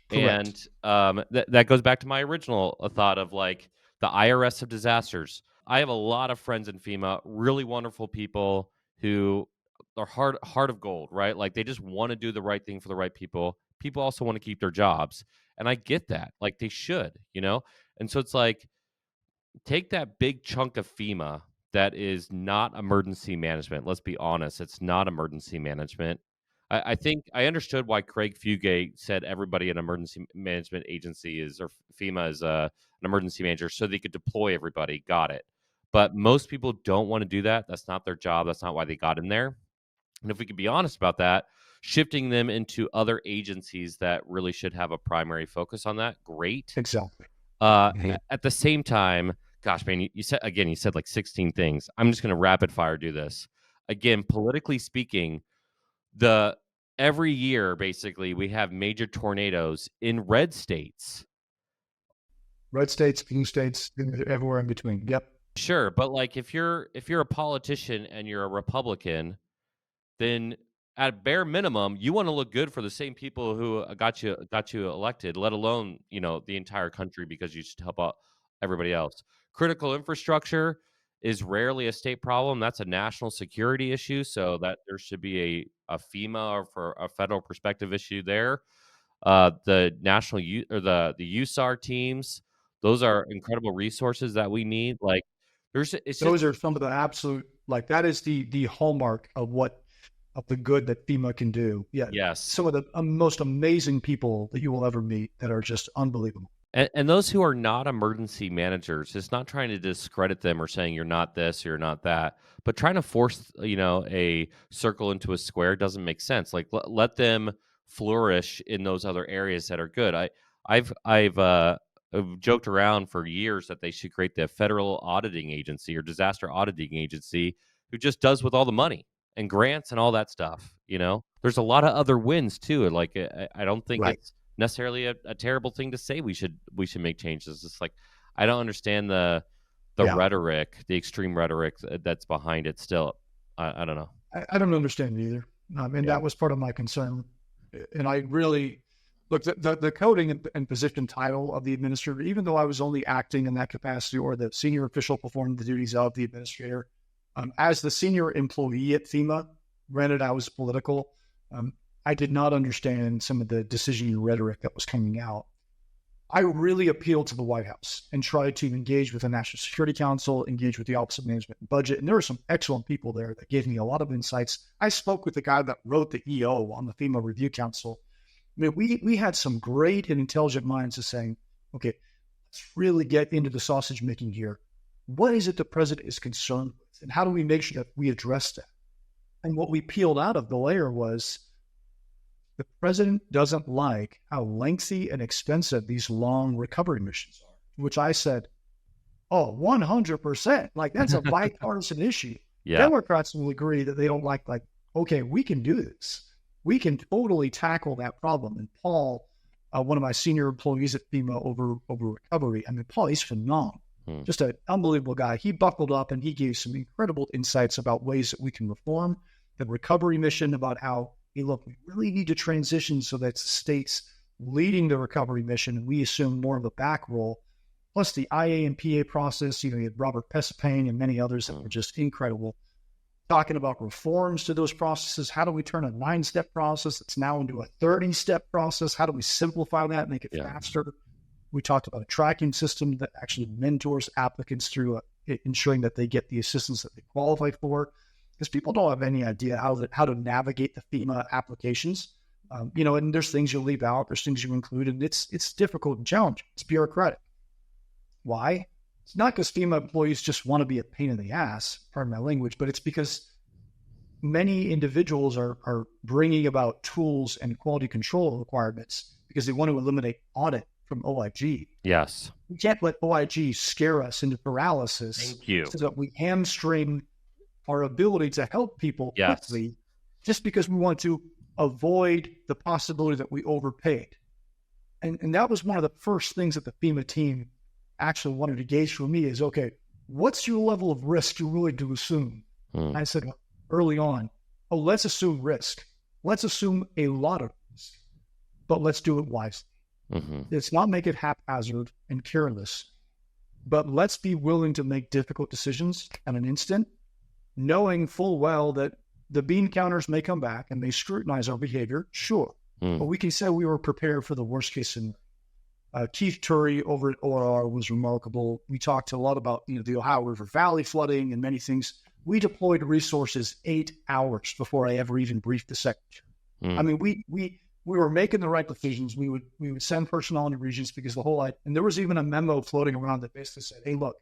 Correct. And that goes back to my original thought of like the IRS of disasters. I have a lot of friends in FEMA, really wonderful people who are heart of gold, right? Like they just want to do the right thing for the right people. People also want to keep their jobs. And I get that. Like they should, And so it's like, take that big chunk of FEMA that is not emergency management. Let's be honest, it's not emergency management. I think I understood why Craig Fugate said everybody in emergency management agency or FEMA is an emergency manager so they could deploy everybody. Got it. But most people don't want to do that. That's not their job. That's not why they got in there. And if we could be honest about that, shifting them into other agencies that really should have a primary focus on that, great. Exactly. At the same time, gosh, man, you said like 16 things. I'm just going to rapid fire do this. Again, politically speaking, every year, basically, we have major tornadoes in red states. Red states, blue states, everywhere in between. Yep. Sure, but like if you're a politician and you're a Republican, then at bare minimum, you want to look good for the same people who got you elected, let alone, the entire country, because you should help out everybody else. Critical infrastructure is rarely a state problem. That's a national security issue, so that there should be a FEMA or for a federal perspective issue there. The national the USAR teams, those are incredible resources that we need. Like those are some of the absolute, like that is the hallmark of the good that FEMA can do. Yeah. Yes. Some of the most amazing people that you will ever meet that are just unbelievable. And those who are not emergency managers, it's not trying to discredit them or saying you're not this, you're not that, but trying to force, a circle into a square doesn't make sense. Like let them flourish in those other areas that are good. I've joked around for years that they should create the federal auditing agency or disaster auditing agency who just does with all the money and grants and all that stuff. There's a lot of other wins too. Like I don't think Right. it's necessarily a terrible thing to say we should make changes. It's like I don't understand the Yeah. rhetoric, the extreme rhetoric that's behind it still. I don't know. I don't understand it either. And Yeah. that was part of my concern. And I really look the coding and position title of the administrator, even though I was only acting in that capacity or the senior official performing the duties of the administrator, as the senior employee at FEMA, granted I was political, I did not understand some of the decision rhetoric that was coming out. I really appealed to the White House and tried to engage with the National Security Council, engage with the Office of Management and Budget. And there were some excellent people there that gave me a lot of insights. I spoke with the guy that wrote the EO on the FEMA Review Council. I mean, we had some great and intelligent minds of saying, okay, let's really get into the sausage making here. What is it the president is concerned with? And how do we make sure that we address that? And what we peeled out of the layer was the president doesn't like how lengthy and expensive these long recovery missions are, which I said, oh, 100%. Like, that's a bipartisan issue. Yeah. Democrats will agree that they don't like, okay, we can do this. We can totally tackle that problem. And Paul, one of my senior employees at FEMA over recovery, I mean, Paul, he's phenomenal. Just an unbelievable guy. He buckled up and he gave some incredible insights about ways that we can reform the recovery mission, about how, hey, look, we really need to transition so that states leading the recovery mission, and we assume more of a back role, plus the IA and PA process. You had Robert Pesapane and many others that were just incredible, talking about reforms to those processes. How do we turn a 9-step process that's now into a 30-step process? How do we simplify that, make it faster? We talked about a tracking system that actually mentors applicants through ensuring that they get the assistance that they qualify for, because people don't have any idea how to navigate the FEMA applications. And there's things you leave out, there's things you include, and it's difficult and challenging. It's bureaucratic. Why? It's not because FEMA employees just want to be a pain in the ass, pardon my language, but it's because many individuals are bringing about tools and quality control requirements because they want to eliminate audit from OIG. Yes. We can't let OIG scare us into paralysis. Thank you. So that we hamstring our ability to help people quickly just because we want to avoid the possibility that we overpaid. And that was one of the first things that the FEMA team actually wanted to gauge for me is, okay, what's your level of risk you're willing to assume? I said early on, let's assume risk. Let's assume a lot of risk, but let's do it wisely. Let's not make it haphazard and careless, but let's be willing to make difficult decisions at an instant, knowing full well that the bean counters may come back and may scrutinize our behavior, sure. But we can say we were prepared for the worst case scenario. Keith Turry over at ORR was remarkable. We talked a lot about the Ohio River Valley flooding and many things. We deployed resources 8 hours before I ever even briefed the secretary. I mean, we were making the right decisions. We would send personnel into regions because and there was even a memo floating around that basically said, hey, look,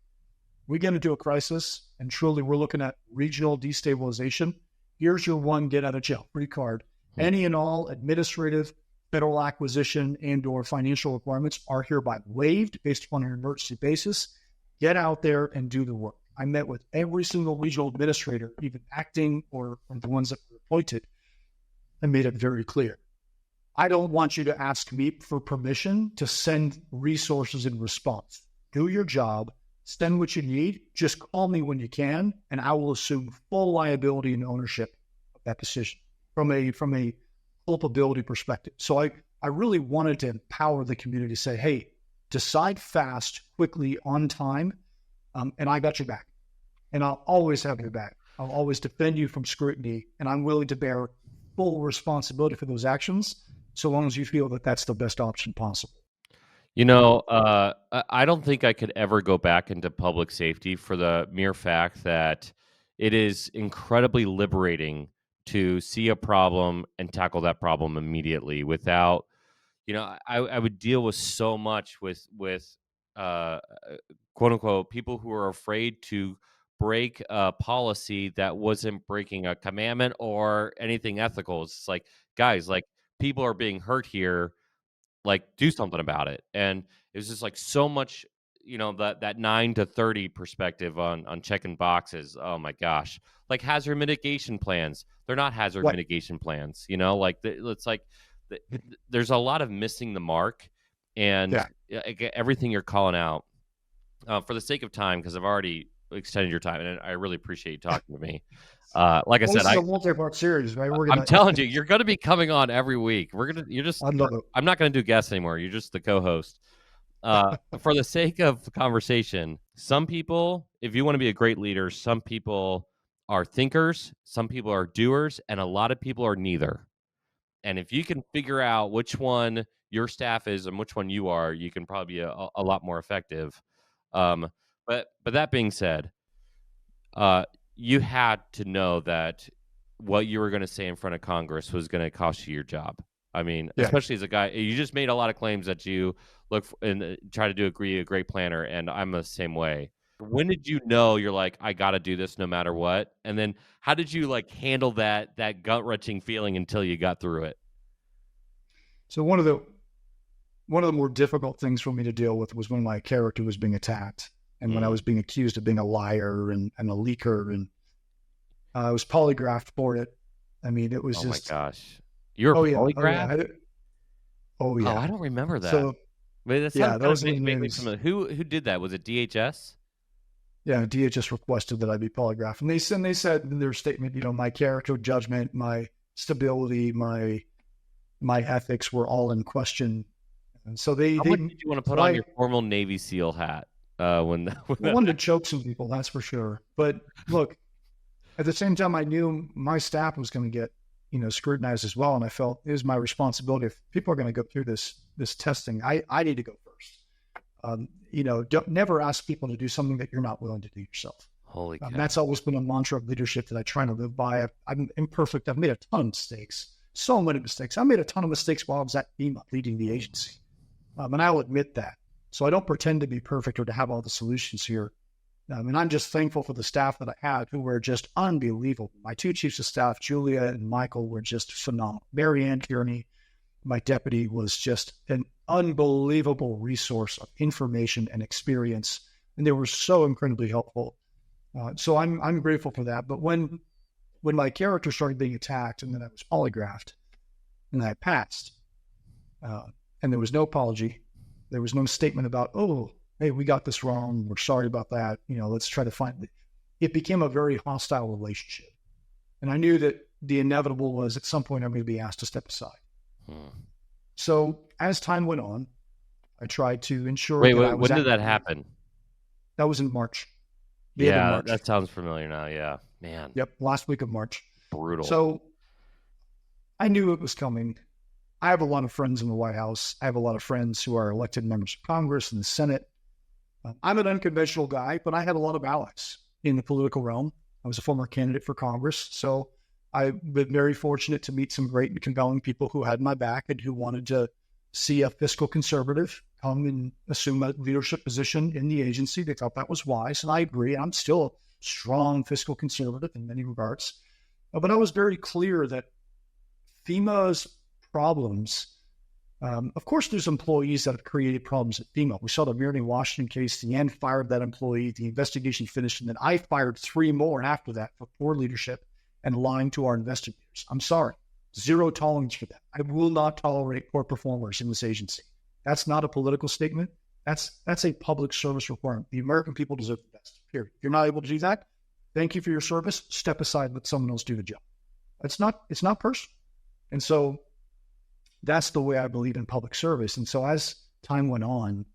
we get into a crisis and truly we're looking at regional destabilization. Here's your one get out of jail free card. Any and all administrative, federal acquisition and or financial requirements are hereby waived based upon an emergency basis. Get out there and do the work. I met with every single regional administrator, even acting or the ones that were appointed, and made it very clear. I don't want you to ask me for permission to send resources in response. Do your job, send what you need, just call me when you can, and I will assume full liability and ownership of that decision from a culpability perspective. So I really wanted to empower the community to say, hey, decide fast, quickly, on time, and I got your back. And I'll always have your back. I'll always defend you from scrutiny, and I'm willing to bear full responsibility for those actions, so long as you feel that that's the best option possible. I don't think I could ever go back into public safety for the mere fact that it is incredibly liberating to see a problem and tackle that problem immediately without, I would deal with so much with quote unquote people who are afraid to break a policy that wasn't breaking a commandment or anything ethical. It's like, guys, like people are being hurt here, like do something about it. And it was just like so much, that 9 to 30 perspective on checking boxes. Oh my gosh. Like hazard mitigation plans, they're not hazard Right. mitigation plans, it's like there's a lot of missing the mark. And Yeah. everything you're calling out, for the sake of time, because I've already extended your time, and I really appreciate you talking to me. Like I Well, said, this is a multi-part series, right? We're I'm gonna. telling you, you're going to be coming on every week. I love it. I'm not going to do guests anymore. You're just the co-host. For the sake of conversation, some people, if you want to be a great leader, some people are thinkers, some people are doers, and a lot of people are neither. And if you can figure out which one your staff is and which one you are, you can probably be a lot more effective. But that being said, you had to know that what you were going to say in front of Congress was going to cost you your job. I mean, Yeah. especially as a guy, you just made a lot of claims that you look and try to be a great planner, and I'm the same way. When did you know you're like, I got to do this no matter what? And then how did you like handle that gut wrenching feeling until you got through it? So one of the more difficult things for me to deal with was when my character was being attacked, and when I was being accused of being a liar and a leaker, and I was polygraphed for it. I mean, it was Oh just. my gosh, you're a polygraph? Oh yeah. I don't remember that. So But that yeah, sounds that was vaguely familiar. Who did that? Was it DHS? Yeah, DHS requested that I be polygraphed, and they said in their statement, my character judgment, my stability, my ethics were all in question. And so How much did you want to put on your formal Navy SEAL hat when I wanted to choke some people, that's for sure. But look, at the same time, I knew my staff was going to get scrutinized as well, and I felt it was my responsibility. If people are going to go through this testing, I need to go first. Don't never ask people to do something that you're not willing to do yourself. Holy cow. That's always been a mantra of leadership that I try to live by. I'm imperfect. I've made a ton of mistakes, so many mistakes. I made a ton of mistakes while I was at FEMA leading the agency. And I'll admit that. So I don't pretend to be perfect or to have all the solutions here. And I'm just thankful for the staff that I had, who were just unbelievable. My two chiefs of staff, Julia and Michael, were just phenomenal. Mary Ann Kearney, my deputy, was just an unbelievable resource of information and experience, and they were so incredibly helpful. So I'm grateful for that. But when my character started being attacked, and then I was polygraphed, and I passed, and there was no apology, there was no statement about, oh, hey, we got this wrong, we're sorry about that, let's try to find it. It became a very hostile relationship, and I knew that the inevitable was at some point I'm going to be asked to step aside. So as time went on, I tried to ensure. Wait, when did that happen? That was in March. Yeah, that sounds familiar now. Yeah, man. Yep, last week of March. Brutal. So I knew it was coming. I have a lot of friends in the White House. I have a lot of friends who are elected members of Congress and the Senate. I'm an unconventional guy, but I had a lot of allies in the political realm. I was a former candidate for Congress, so I've been very fortunate to meet some great and compelling people who had my back and who wanted to see a fiscal conservative come and assume a leadership position in the agency. They thought that was wise, and I agree. I'm still a strong fiscal conservative in many regards. But I was very clear that FEMA's problems, of course, there's employees that have created problems at FEMA. We saw the Mary Washington case. The end fired that employee. The investigation finished, and then I fired 3 more after that for poor leadership and lying to our investigators. I'm sorry. Zero tolerance for that. I will not tolerate poor performers in this agency. That's not a political statement. That's a public service requirement. The American people deserve the best, period. If you're not able to do that, thank you for your service. Step aside, let someone else do the job. It's not personal. And so that's the way I believe in public service. And so as time went on,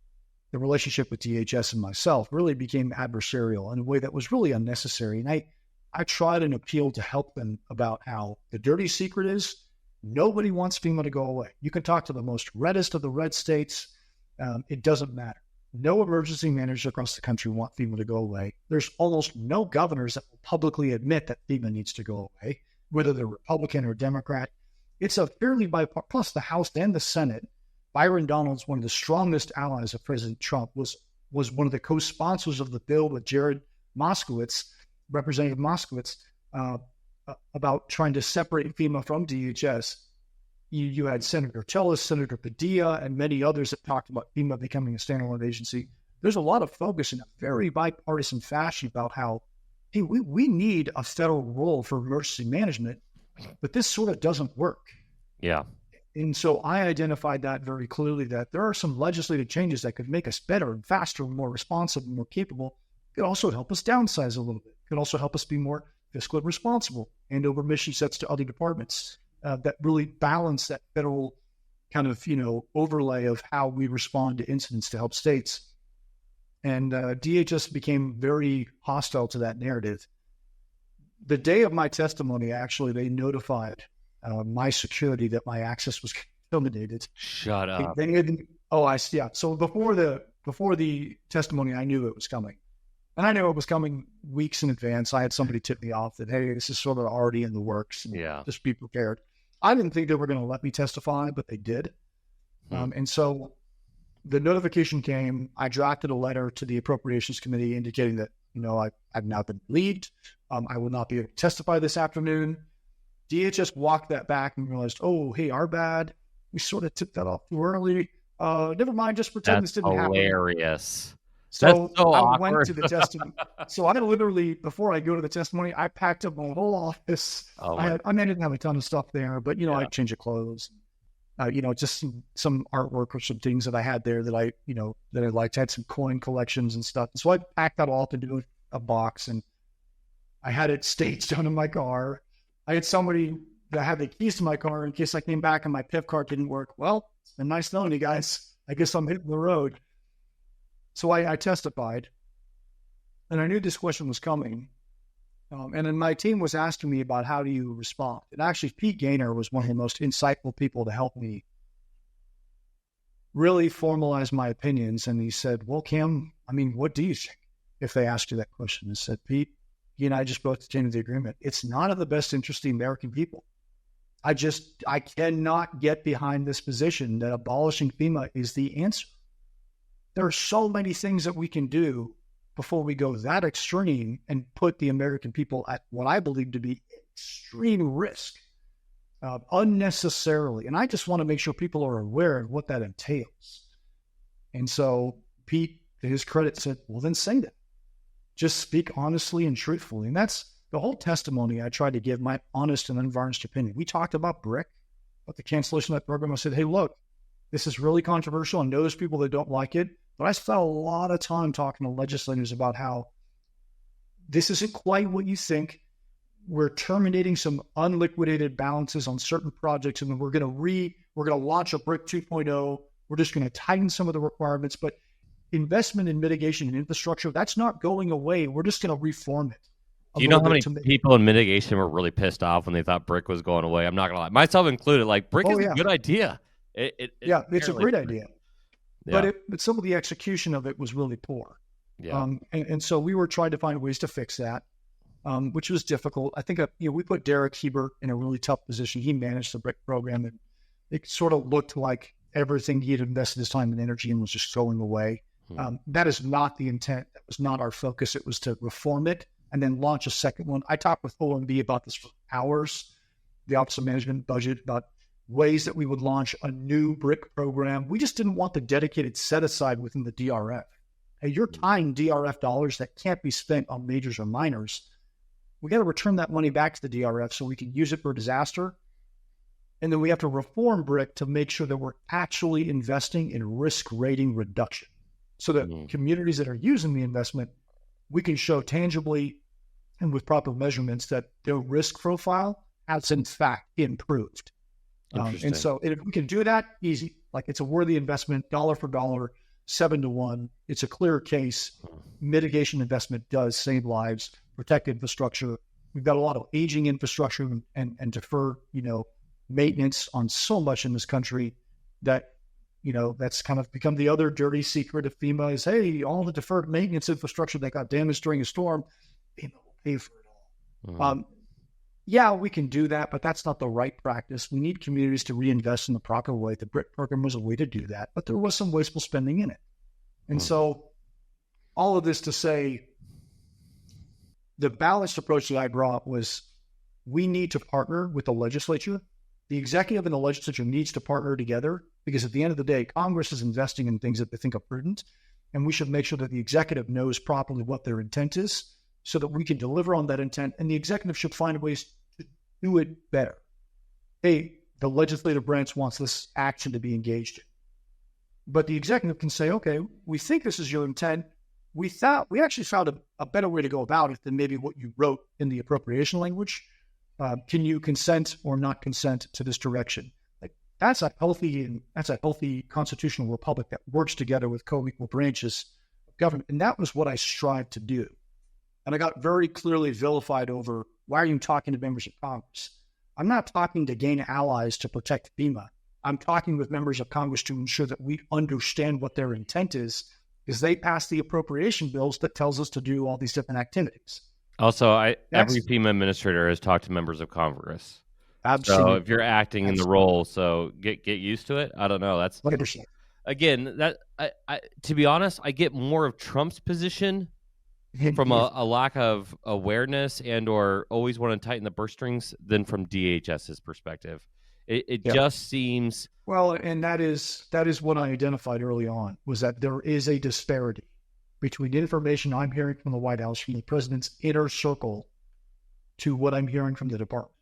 the relationship with DHS and myself really became adversarial in a way that was really unnecessary. And I tried and appealed to help them about how the dirty secret is nobody wants FEMA to go away. You can talk to the most reddest of the red states. It doesn't matter. No emergency managers across the country want FEMA to go away. There's almost no governors that will publicly admit that FEMA needs to go away, whether they're Republican or Democrat. It's a fairly bipartisan, plus the House and the Senate Byron Donalds, one of the strongest allies of President Trump, was one of the co-sponsors of the bill with Jared Moskowitz, Representative Moskowitz, about trying to separate FEMA from DHS. You had Senator Tillis, Senator Padilla, and many others that talked about FEMA becoming a standalone agency. There's a lot of focus in a very bipartisan fashion about how, hey, we need a federal role for emergency management, but this sort of doesn't work. Yeah. And so I identified that very clearly, that there are some legislative changes that could make us better and faster and more responsive and more capable. It could also help us downsize a little bit. It could also help us be more fiscally responsible and over mission sets to other departments that really balance that federal kind of, overlay of how we respond to incidents to help states. And DHS became very hostile to that narrative. The day of my testimony, actually, they notified my security that my access was terminated. Shut up. Yeah. So before the testimony, I knew it was coming. And I knew it was coming weeks in advance. I had somebody tip me off that, hey, this is sort of already in the works. Yeah. Just be prepared. I didn't think they were going to let me testify, but they did. And so the notification came. I drafted a letter to the Appropriations Committee indicating that, I've now been relieved. I will not be able to testify this afternoon. DHS walked that back and realized, oh, hey, our bad. We sort of tipped that off too early. Never mind, just pretend this didn't happen. Hilarious. So That's so I awkward. went to the testimony. So I literally, before I go to the testimony, I packed up my whole office. I didn't have a ton of stuff there, but I changed of clothes. Just some artwork or some things that I had there that I liked. I had some coin collections and stuff. So I packed that all up into a box, and I had it staged down in my car. I had somebody that had the keys to my car in case I came back and my PIF card didn't work. Well, it's been nice knowing you guys. I guess I'm hitting the road. So I testified, and I knew this question was coming. And then my team was asking me about how do you respond. And actually, Pete Gaynor was one of the most insightful people to help me really formalize my opinions. And he said, well, Cam, what do you think if they ask you that question? I said, Pete, you and I just both came to the agreement. It's not in the best interest of the American people. I cannot get behind this position that abolishing FEMA is the answer. There are so many things that we can do before we go that extreme and put the American people at what I believe to be extreme risk unnecessarily. And I just want to make sure people are aware of what that entails. And so Pete, to his credit, said, well, then say that. Just speak honestly and truthfully. And that's the whole testimony. I tried to give my honest and unvarnished opinion. We talked about BRIC, about the cancellation of that program. I said, hey, look, this is really controversial. I know there's people that don't like it. But I spent a lot of time talking to legislators about how this isn't quite what you think. We're terminating some unliquidated balances on certain projects, and then we're going to launch a BRIC 2.0. We're just going to tighten some of the requirements, but investment in mitigation and infrastructure, that's not going away. We're just going to reform it. Do you know how many people in mitigation were really pissed off when they thought BRIC was going away? I'm not going to lie, myself included. Like BRIC is a good idea. It's a great idea. Yeah. But some of the execution of it was really poor. Yeah. And so we were trying to find ways to fix that, which was difficult. I think we put Derek Hebert in a really tough position. He managed the BRIC program, and it sort of looked like everything he had invested his time and energy in was just going away. That is not the intent. That was not our focus. It was to reform it and then launch a second one. I talked with OMB about this for hours, the Office of Management and Budget, about ways that we would launch a new BRIC program. We just didn't want the dedicated set aside within the DRF. Hey, you're tying DRF dollars that can't be spent on majors or minors. We got to return that money back to the DRF so we can use it for disaster. And then we have to reform BRIC to make sure that we're actually investing in risk rating reduction so that communities that are using the investment, we can show tangibly and with proper measurements that their risk profile has in fact improved. And so if we can do that, easy. Like it's a worthy investment, dollar for dollar, 7-1. It's a clear case. Mitigation investment does save lives, protect infrastructure. We've got a lot of aging infrastructure and defer, maintenance on so much in this country that, that's kind of become the other dirty secret of FEMA is, hey, all the deferred maintenance infrastructure that got damaged during a storm, FEMA will pay for it all. Yeah, we can do that, but that's not the right practice. We need communities to reinvest in the proper way. The BRIC program was a way to do that, but there was some wasteful spending in it. And so all of this to say, the balanced approach that I brought was we need to partner with the legislature. The executive and the legislature needs to partner together because at the end of the day, Congress is investing in things that they think are prudent. And we should make sure that the executive knows properly what their intent is so that we can deliver on that intent. And the executive should find ways to do it better. Hey, the legislative branch wants this action to be engaged in. But the executive can say, okay, we think this is your intent. We actually found a better way to go about it than maybe what you wrote in the appropriation language. Can you consent or not consent to this direction? Like that's a healthy constitutional republic that works together with co-equal branches of government. And that was what I strived to do. And I got very clearly vilified over, why are you talking to members of Congress? I'm not talking to gain allies to protect FEMA. I'm talking with members of Congress to ensure that we understand what their intent is, because they pass the appropriation bills that tells us to do all these different activities. Also, every FEMA administrator has talked to members of Congress. Absolutely. So if you're acting in the role, so get used to it. I don't know. That's 100%. Again, that I to be honest, I get more of Trump's position from a lack of awareness and or always want to tighten the purse strings than from DHS's perspective. It just seems well, and that is what I identified early on, was that there is a disparity between information I'm hearing from the White House, from the president's inner circle, to what I'm hearing from the department.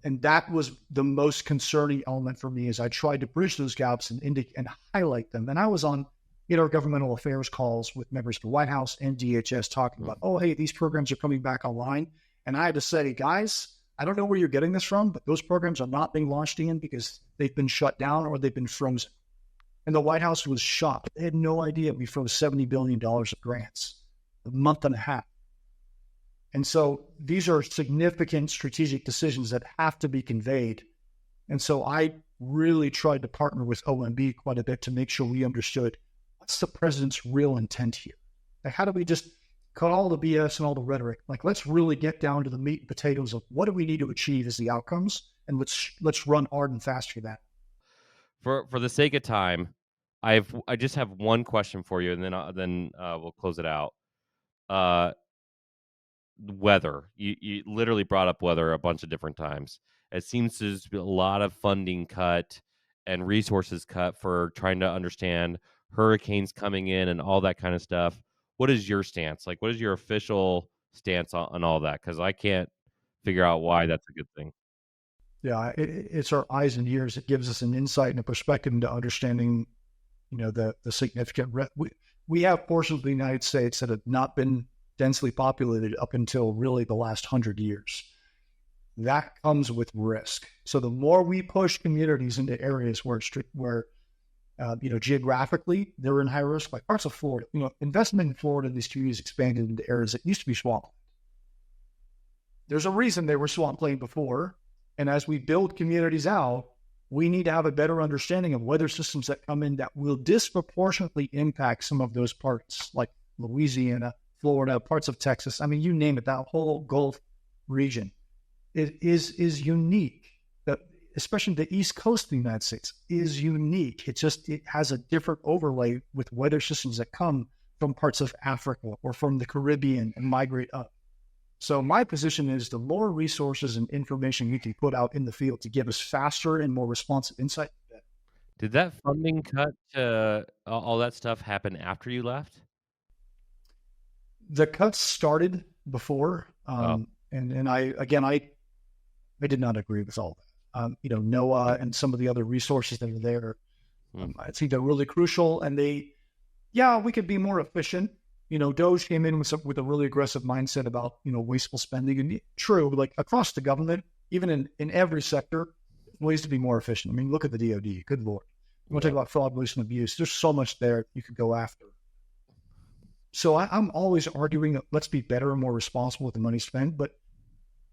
And that was the most concerning element for me, as I tried to bridge those gaps and highlight them. And I was on intergovernmental affairs calls with members of the White House and DHS talking about, oh, hey, these programs are coming back online. And I had to say, guys, I don't know where you're getting this from, but those programs are not being launched in because they've been shut down or they've been frozen. And the White House was shocked. They had no idea we froze $70 billion of grants a month and a half. And so these are significant strategic decisions that have to be conveyed. And so I really tried to partner with OMB quite a bit to make sure we understood what's the president's real intent here. Like, how do we just cut all the BS and all the rhetoric? Like, let's really get down to the meat and potatoes of what do we need to achieve as the outcomes, and let's run hard and fast for that. For the sake of time, I just have one question for you, and then we'll close it out. Weather. You literally brought up weather a bunch of different times. It seems there's been a lot of funding cut and resources cut for trying to understand hurricanes coming in and all that kind of stuff. What is your stance? Like, what is your official stance on all that? Because I can't figure out why that's a good thing. Yeah, it's our eyes and ears. It gives us an insight and a perspective into understanding, the significant. We have portions of the United States that have not been densely populated up until really the last 100 years. That comes with risk. So the more we push communities into areas where geographically they're in high risk, like parts of Florida, investment in Florida, these communities expanded into areas that used to be swampland. There's a reason they were swampland before. And as we build communities out, we need to have a better understanding of weather systems that come in that will disproportionately impact some of those parts, like Louisiana, Florida, parts of Texas. I mean, you name it, that whole Gulf region. It is unique. Especially the East Coast of the United States is unique. It has a different overlay with weather systems that come from parts of Africa or from the Caribbean and migrate up. So my position is the more resources and information we can put out in the field to give us faster and more responsive insight. Did that funding cut to all that stuff happen after you left? The cuts started before, and I did not agree with all that. NOAA and some of the other resources that are there, I think they're really crucial. And we could be more efficient. DOGE came in with a really aggressive mindset about, wasteful spending. And true, like across the government, even in every sector, ways to be more efficient. I mean, look at the DOD. Good Lord. You want to talk about fraud, waste, and abuse. There's so much there you could go after. So I'm always arguing that let's be better and more responsible with the money spent. But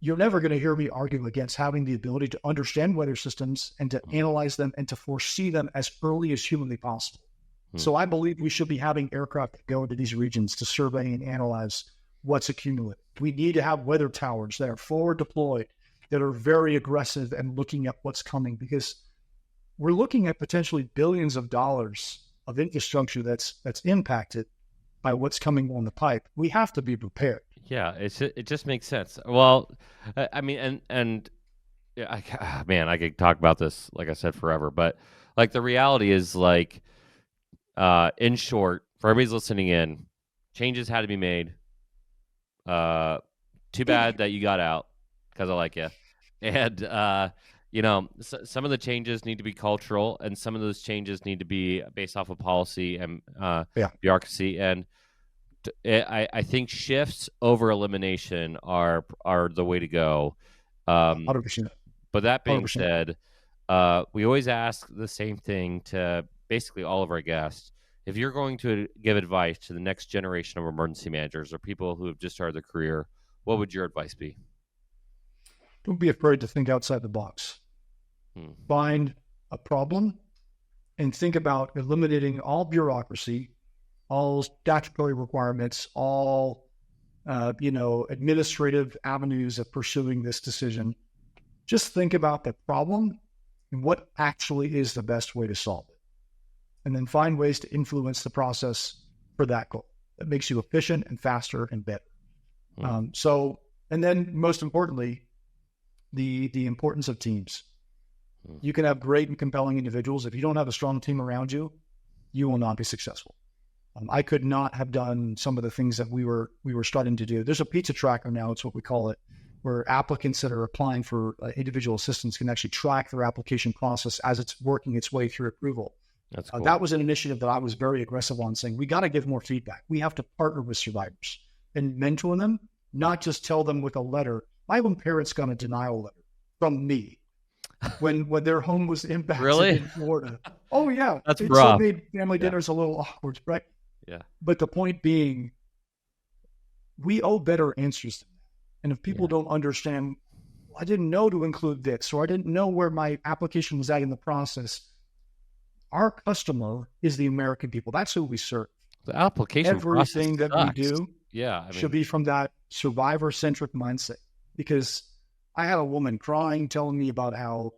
you're never going to hear me argue against having the ability to understand weather systems and to analyze them and to foresee them as early as humanly possible. So I believe we should be having aircraft that go into these regions to survey and analyze what's accumulated. We need to have weather towers that are forward deployed, that are very aggressive and looking at what's coming, because we're looking at potentially billions of dollars of infrastructure that's impacted by what's coming on the pipe. We have to be prepared. Yeah, it just makes sense. Well, I mean, and yeah, man, I could talk about this, like I said, forever. But like the reality is, like, in short, for everybody's listening in, changes had to be made. Too bad that you got out, because I like you. And some of the changes need to be cultural, and some of those changes need to be based off of policy and bureaucracy. And I think shifts over elimination are the way to go. 100%. But that being 100%. said, we always ask the same thing to basically all of our guests. If you're going to give advice to the next generation of emergency managers or people who have just started their career, what would your advice be? Don't be afraid to think outside the box. Find a problem and think about eliminating all bureaucracy, all statutory requirements, all administrative avenues of pursuing this decision. Just think about the problem and what actually is the best way to solve it. And then find ways to influence the process for that goal that makes you efficient and faster and better. And then most importantly, the importance of teams. You can have great and compelling individuals. If you don't have a strong team around you, you will not be successful. I could not have done some of the things that we were starting to do. There's a pizza tracker now, it's what we call it, where applicants that are applying for individual assistance can actually track their application process as it's working its way through approval. That's cool. That was an initiative that I was very aggressive on, saying we got to give more feedback. We have to partner with survivors and mentor them, not just tell them with a letter. My own parents got a denial letter from me when their home was impacted in Florida. Oh yeah, that's rough. So made family dinners a little awkward, right? Yeah. But the point being, we owe better answers than that. And if people don't understand, I didn't know to include this, or I didn't know where my application was at in the process. Our customer is the American people. That's who we serve. The application Everything that sucks. we do should be from that survivor-centric mindset. Because I had a woman crying, telling me about how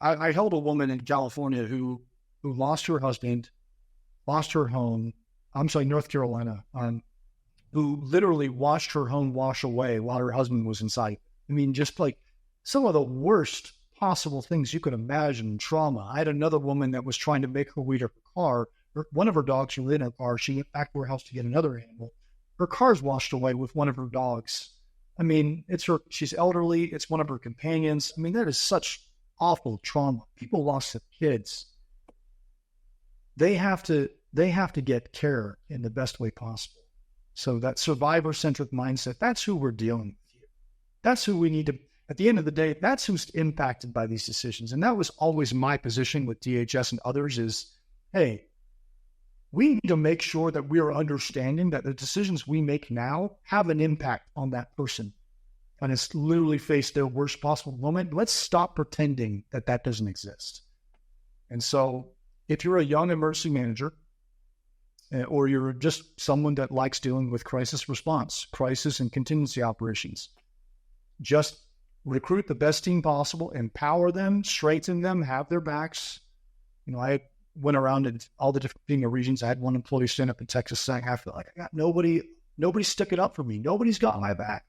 I held a woman in California who lost her husband, lost her home. North Carolina, who literally watched her home wash away while her husband was inside. I mean, just like some of the worst possible things you could imagine, trauma. I had another woman that was trying to make her way to her car. One of her dogs was in her car. She went back to her house to get another animal. Her car's washed away with one of her dogs. I mean, she's elderly. It's one of her companions. I mean, that is such awful trauma. People lost their kids. They have to get care in the best way possible. So that survivor-centric mindset, that's who we're dealing with here. That's who we need to, at the end of the day, that's who's impacted by these decisions. And that was always my position with DHS and others is, hey, we need to make sure that we are understanding that the decisions we make now have an impact on that person. And it's literally faced their worst possible moment. Let's stop pretending that that doesn't exist. And so if you're a young emergency manager, or you're just someone that likes dealing with crisis response, crisis and contingency operations, just recruit the best team possible, empower them, strengthen them, have their backs. I went around in all the different FEMA regions. I had one employee stand up in Texas saying, I feel like I got nobody sticking up for me. Nobody's got my back.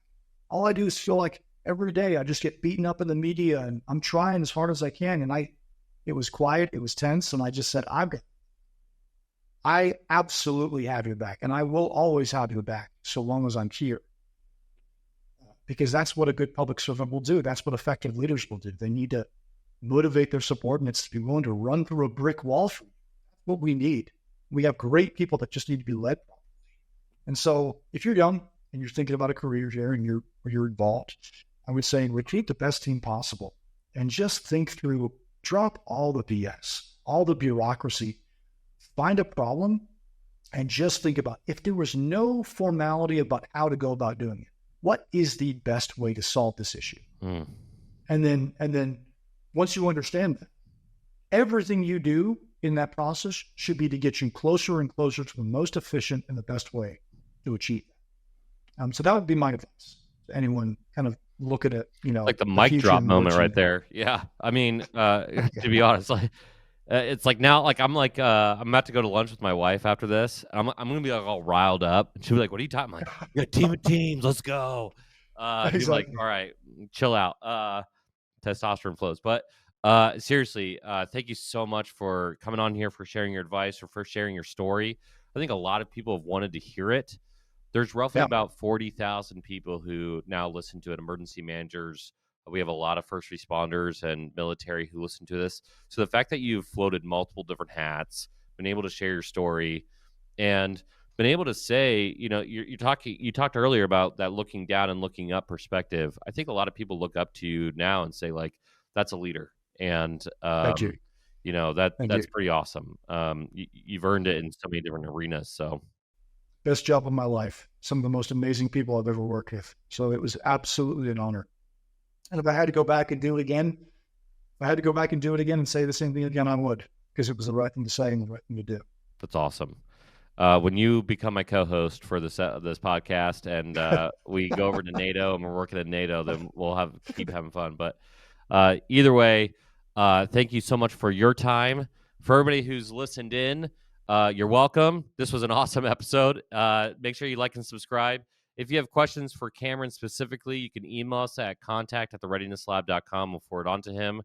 All I do is feel like every day I just get beaten up in the media, and I'm trying as hard as I can. And it was quiet, it was tense, and I just said, I absolutely have your back, and I will always have your back so long as I'm here. Because that's what a good public servant will do. That's what effective leaders will do. They need to motivate their subordinates to be willing to run through a brick wall. That's what we need. We have great people that just need to be led. And so if you're young and you're thinking about a career here and you're involved, I would say recruit the best team possible and just think through, drop all the BS, all the bureaucracy. Find a problem and just think about, if there was no formality about how to go about doing it, what is the best way to solve this issue? And then once you understand that, everything you do in that process should be to get you closer and closer to the most efficient and the best way to achieve that. So that would be my advice to anyone kind of looking at, Like the the mic future drop in moment which, right there. Yeah. I mean, to be honest, like it's like now, like I'm about to go to lunch with my wife after this. I'm gonna be like all riled up, and she'll be like, "What are you talking?" I'm like, "Yeah, team of teams, let's go." She'll be like, exactly. "All right, chill out." Testosterone flows, but seriously, thank you so much for coming on here, for sharing your advice, or for sharing your story. I think a lot of people have wanted to hear it. There's roughly Yeah. about 40,000 people who now listen to it, emergency managers. We have a lot of first responders and military who listen to this. So the fact that you've floated multiple different hats, been able to share your story, and been able to say, you talked earlier about that looking down and looking up perspective. I think a lot of people look up to you now and say, like, that's a leader. And, Thank you. Thank you. that's pretty awesome. You've earned it in so many different arenas. So Best job of my life. Some of the most amazing people I've ever worked with. So it was absolutely an honor. And if I had to go back and do it again, and say the same thing again, I would, because it was the right thing to say and the right thing to do. that's awesome. When you become my co-host for this podcast, and we go over to NATO and we're working at NATO, then we'll keep having fun. But either way, thank you so much for your time. For everybody who's listened in, you're welcome. This was an awesome episode. Make sure you like and subscribe. If you have questions for Cameron specifically, you can email us at contact@thereadinesslab.com. We'll forward on to him.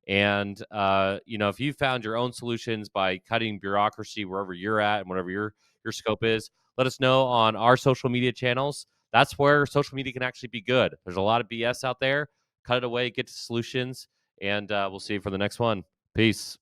And if you found your own solutions by cutting bureaucracy wherever you're at and whatever your scope is, let us know on our social media channels. That's where social media can actually be good. There's a lot of BS out there. Cut it away, get to solutions, and we'll see you for the next one. Peace.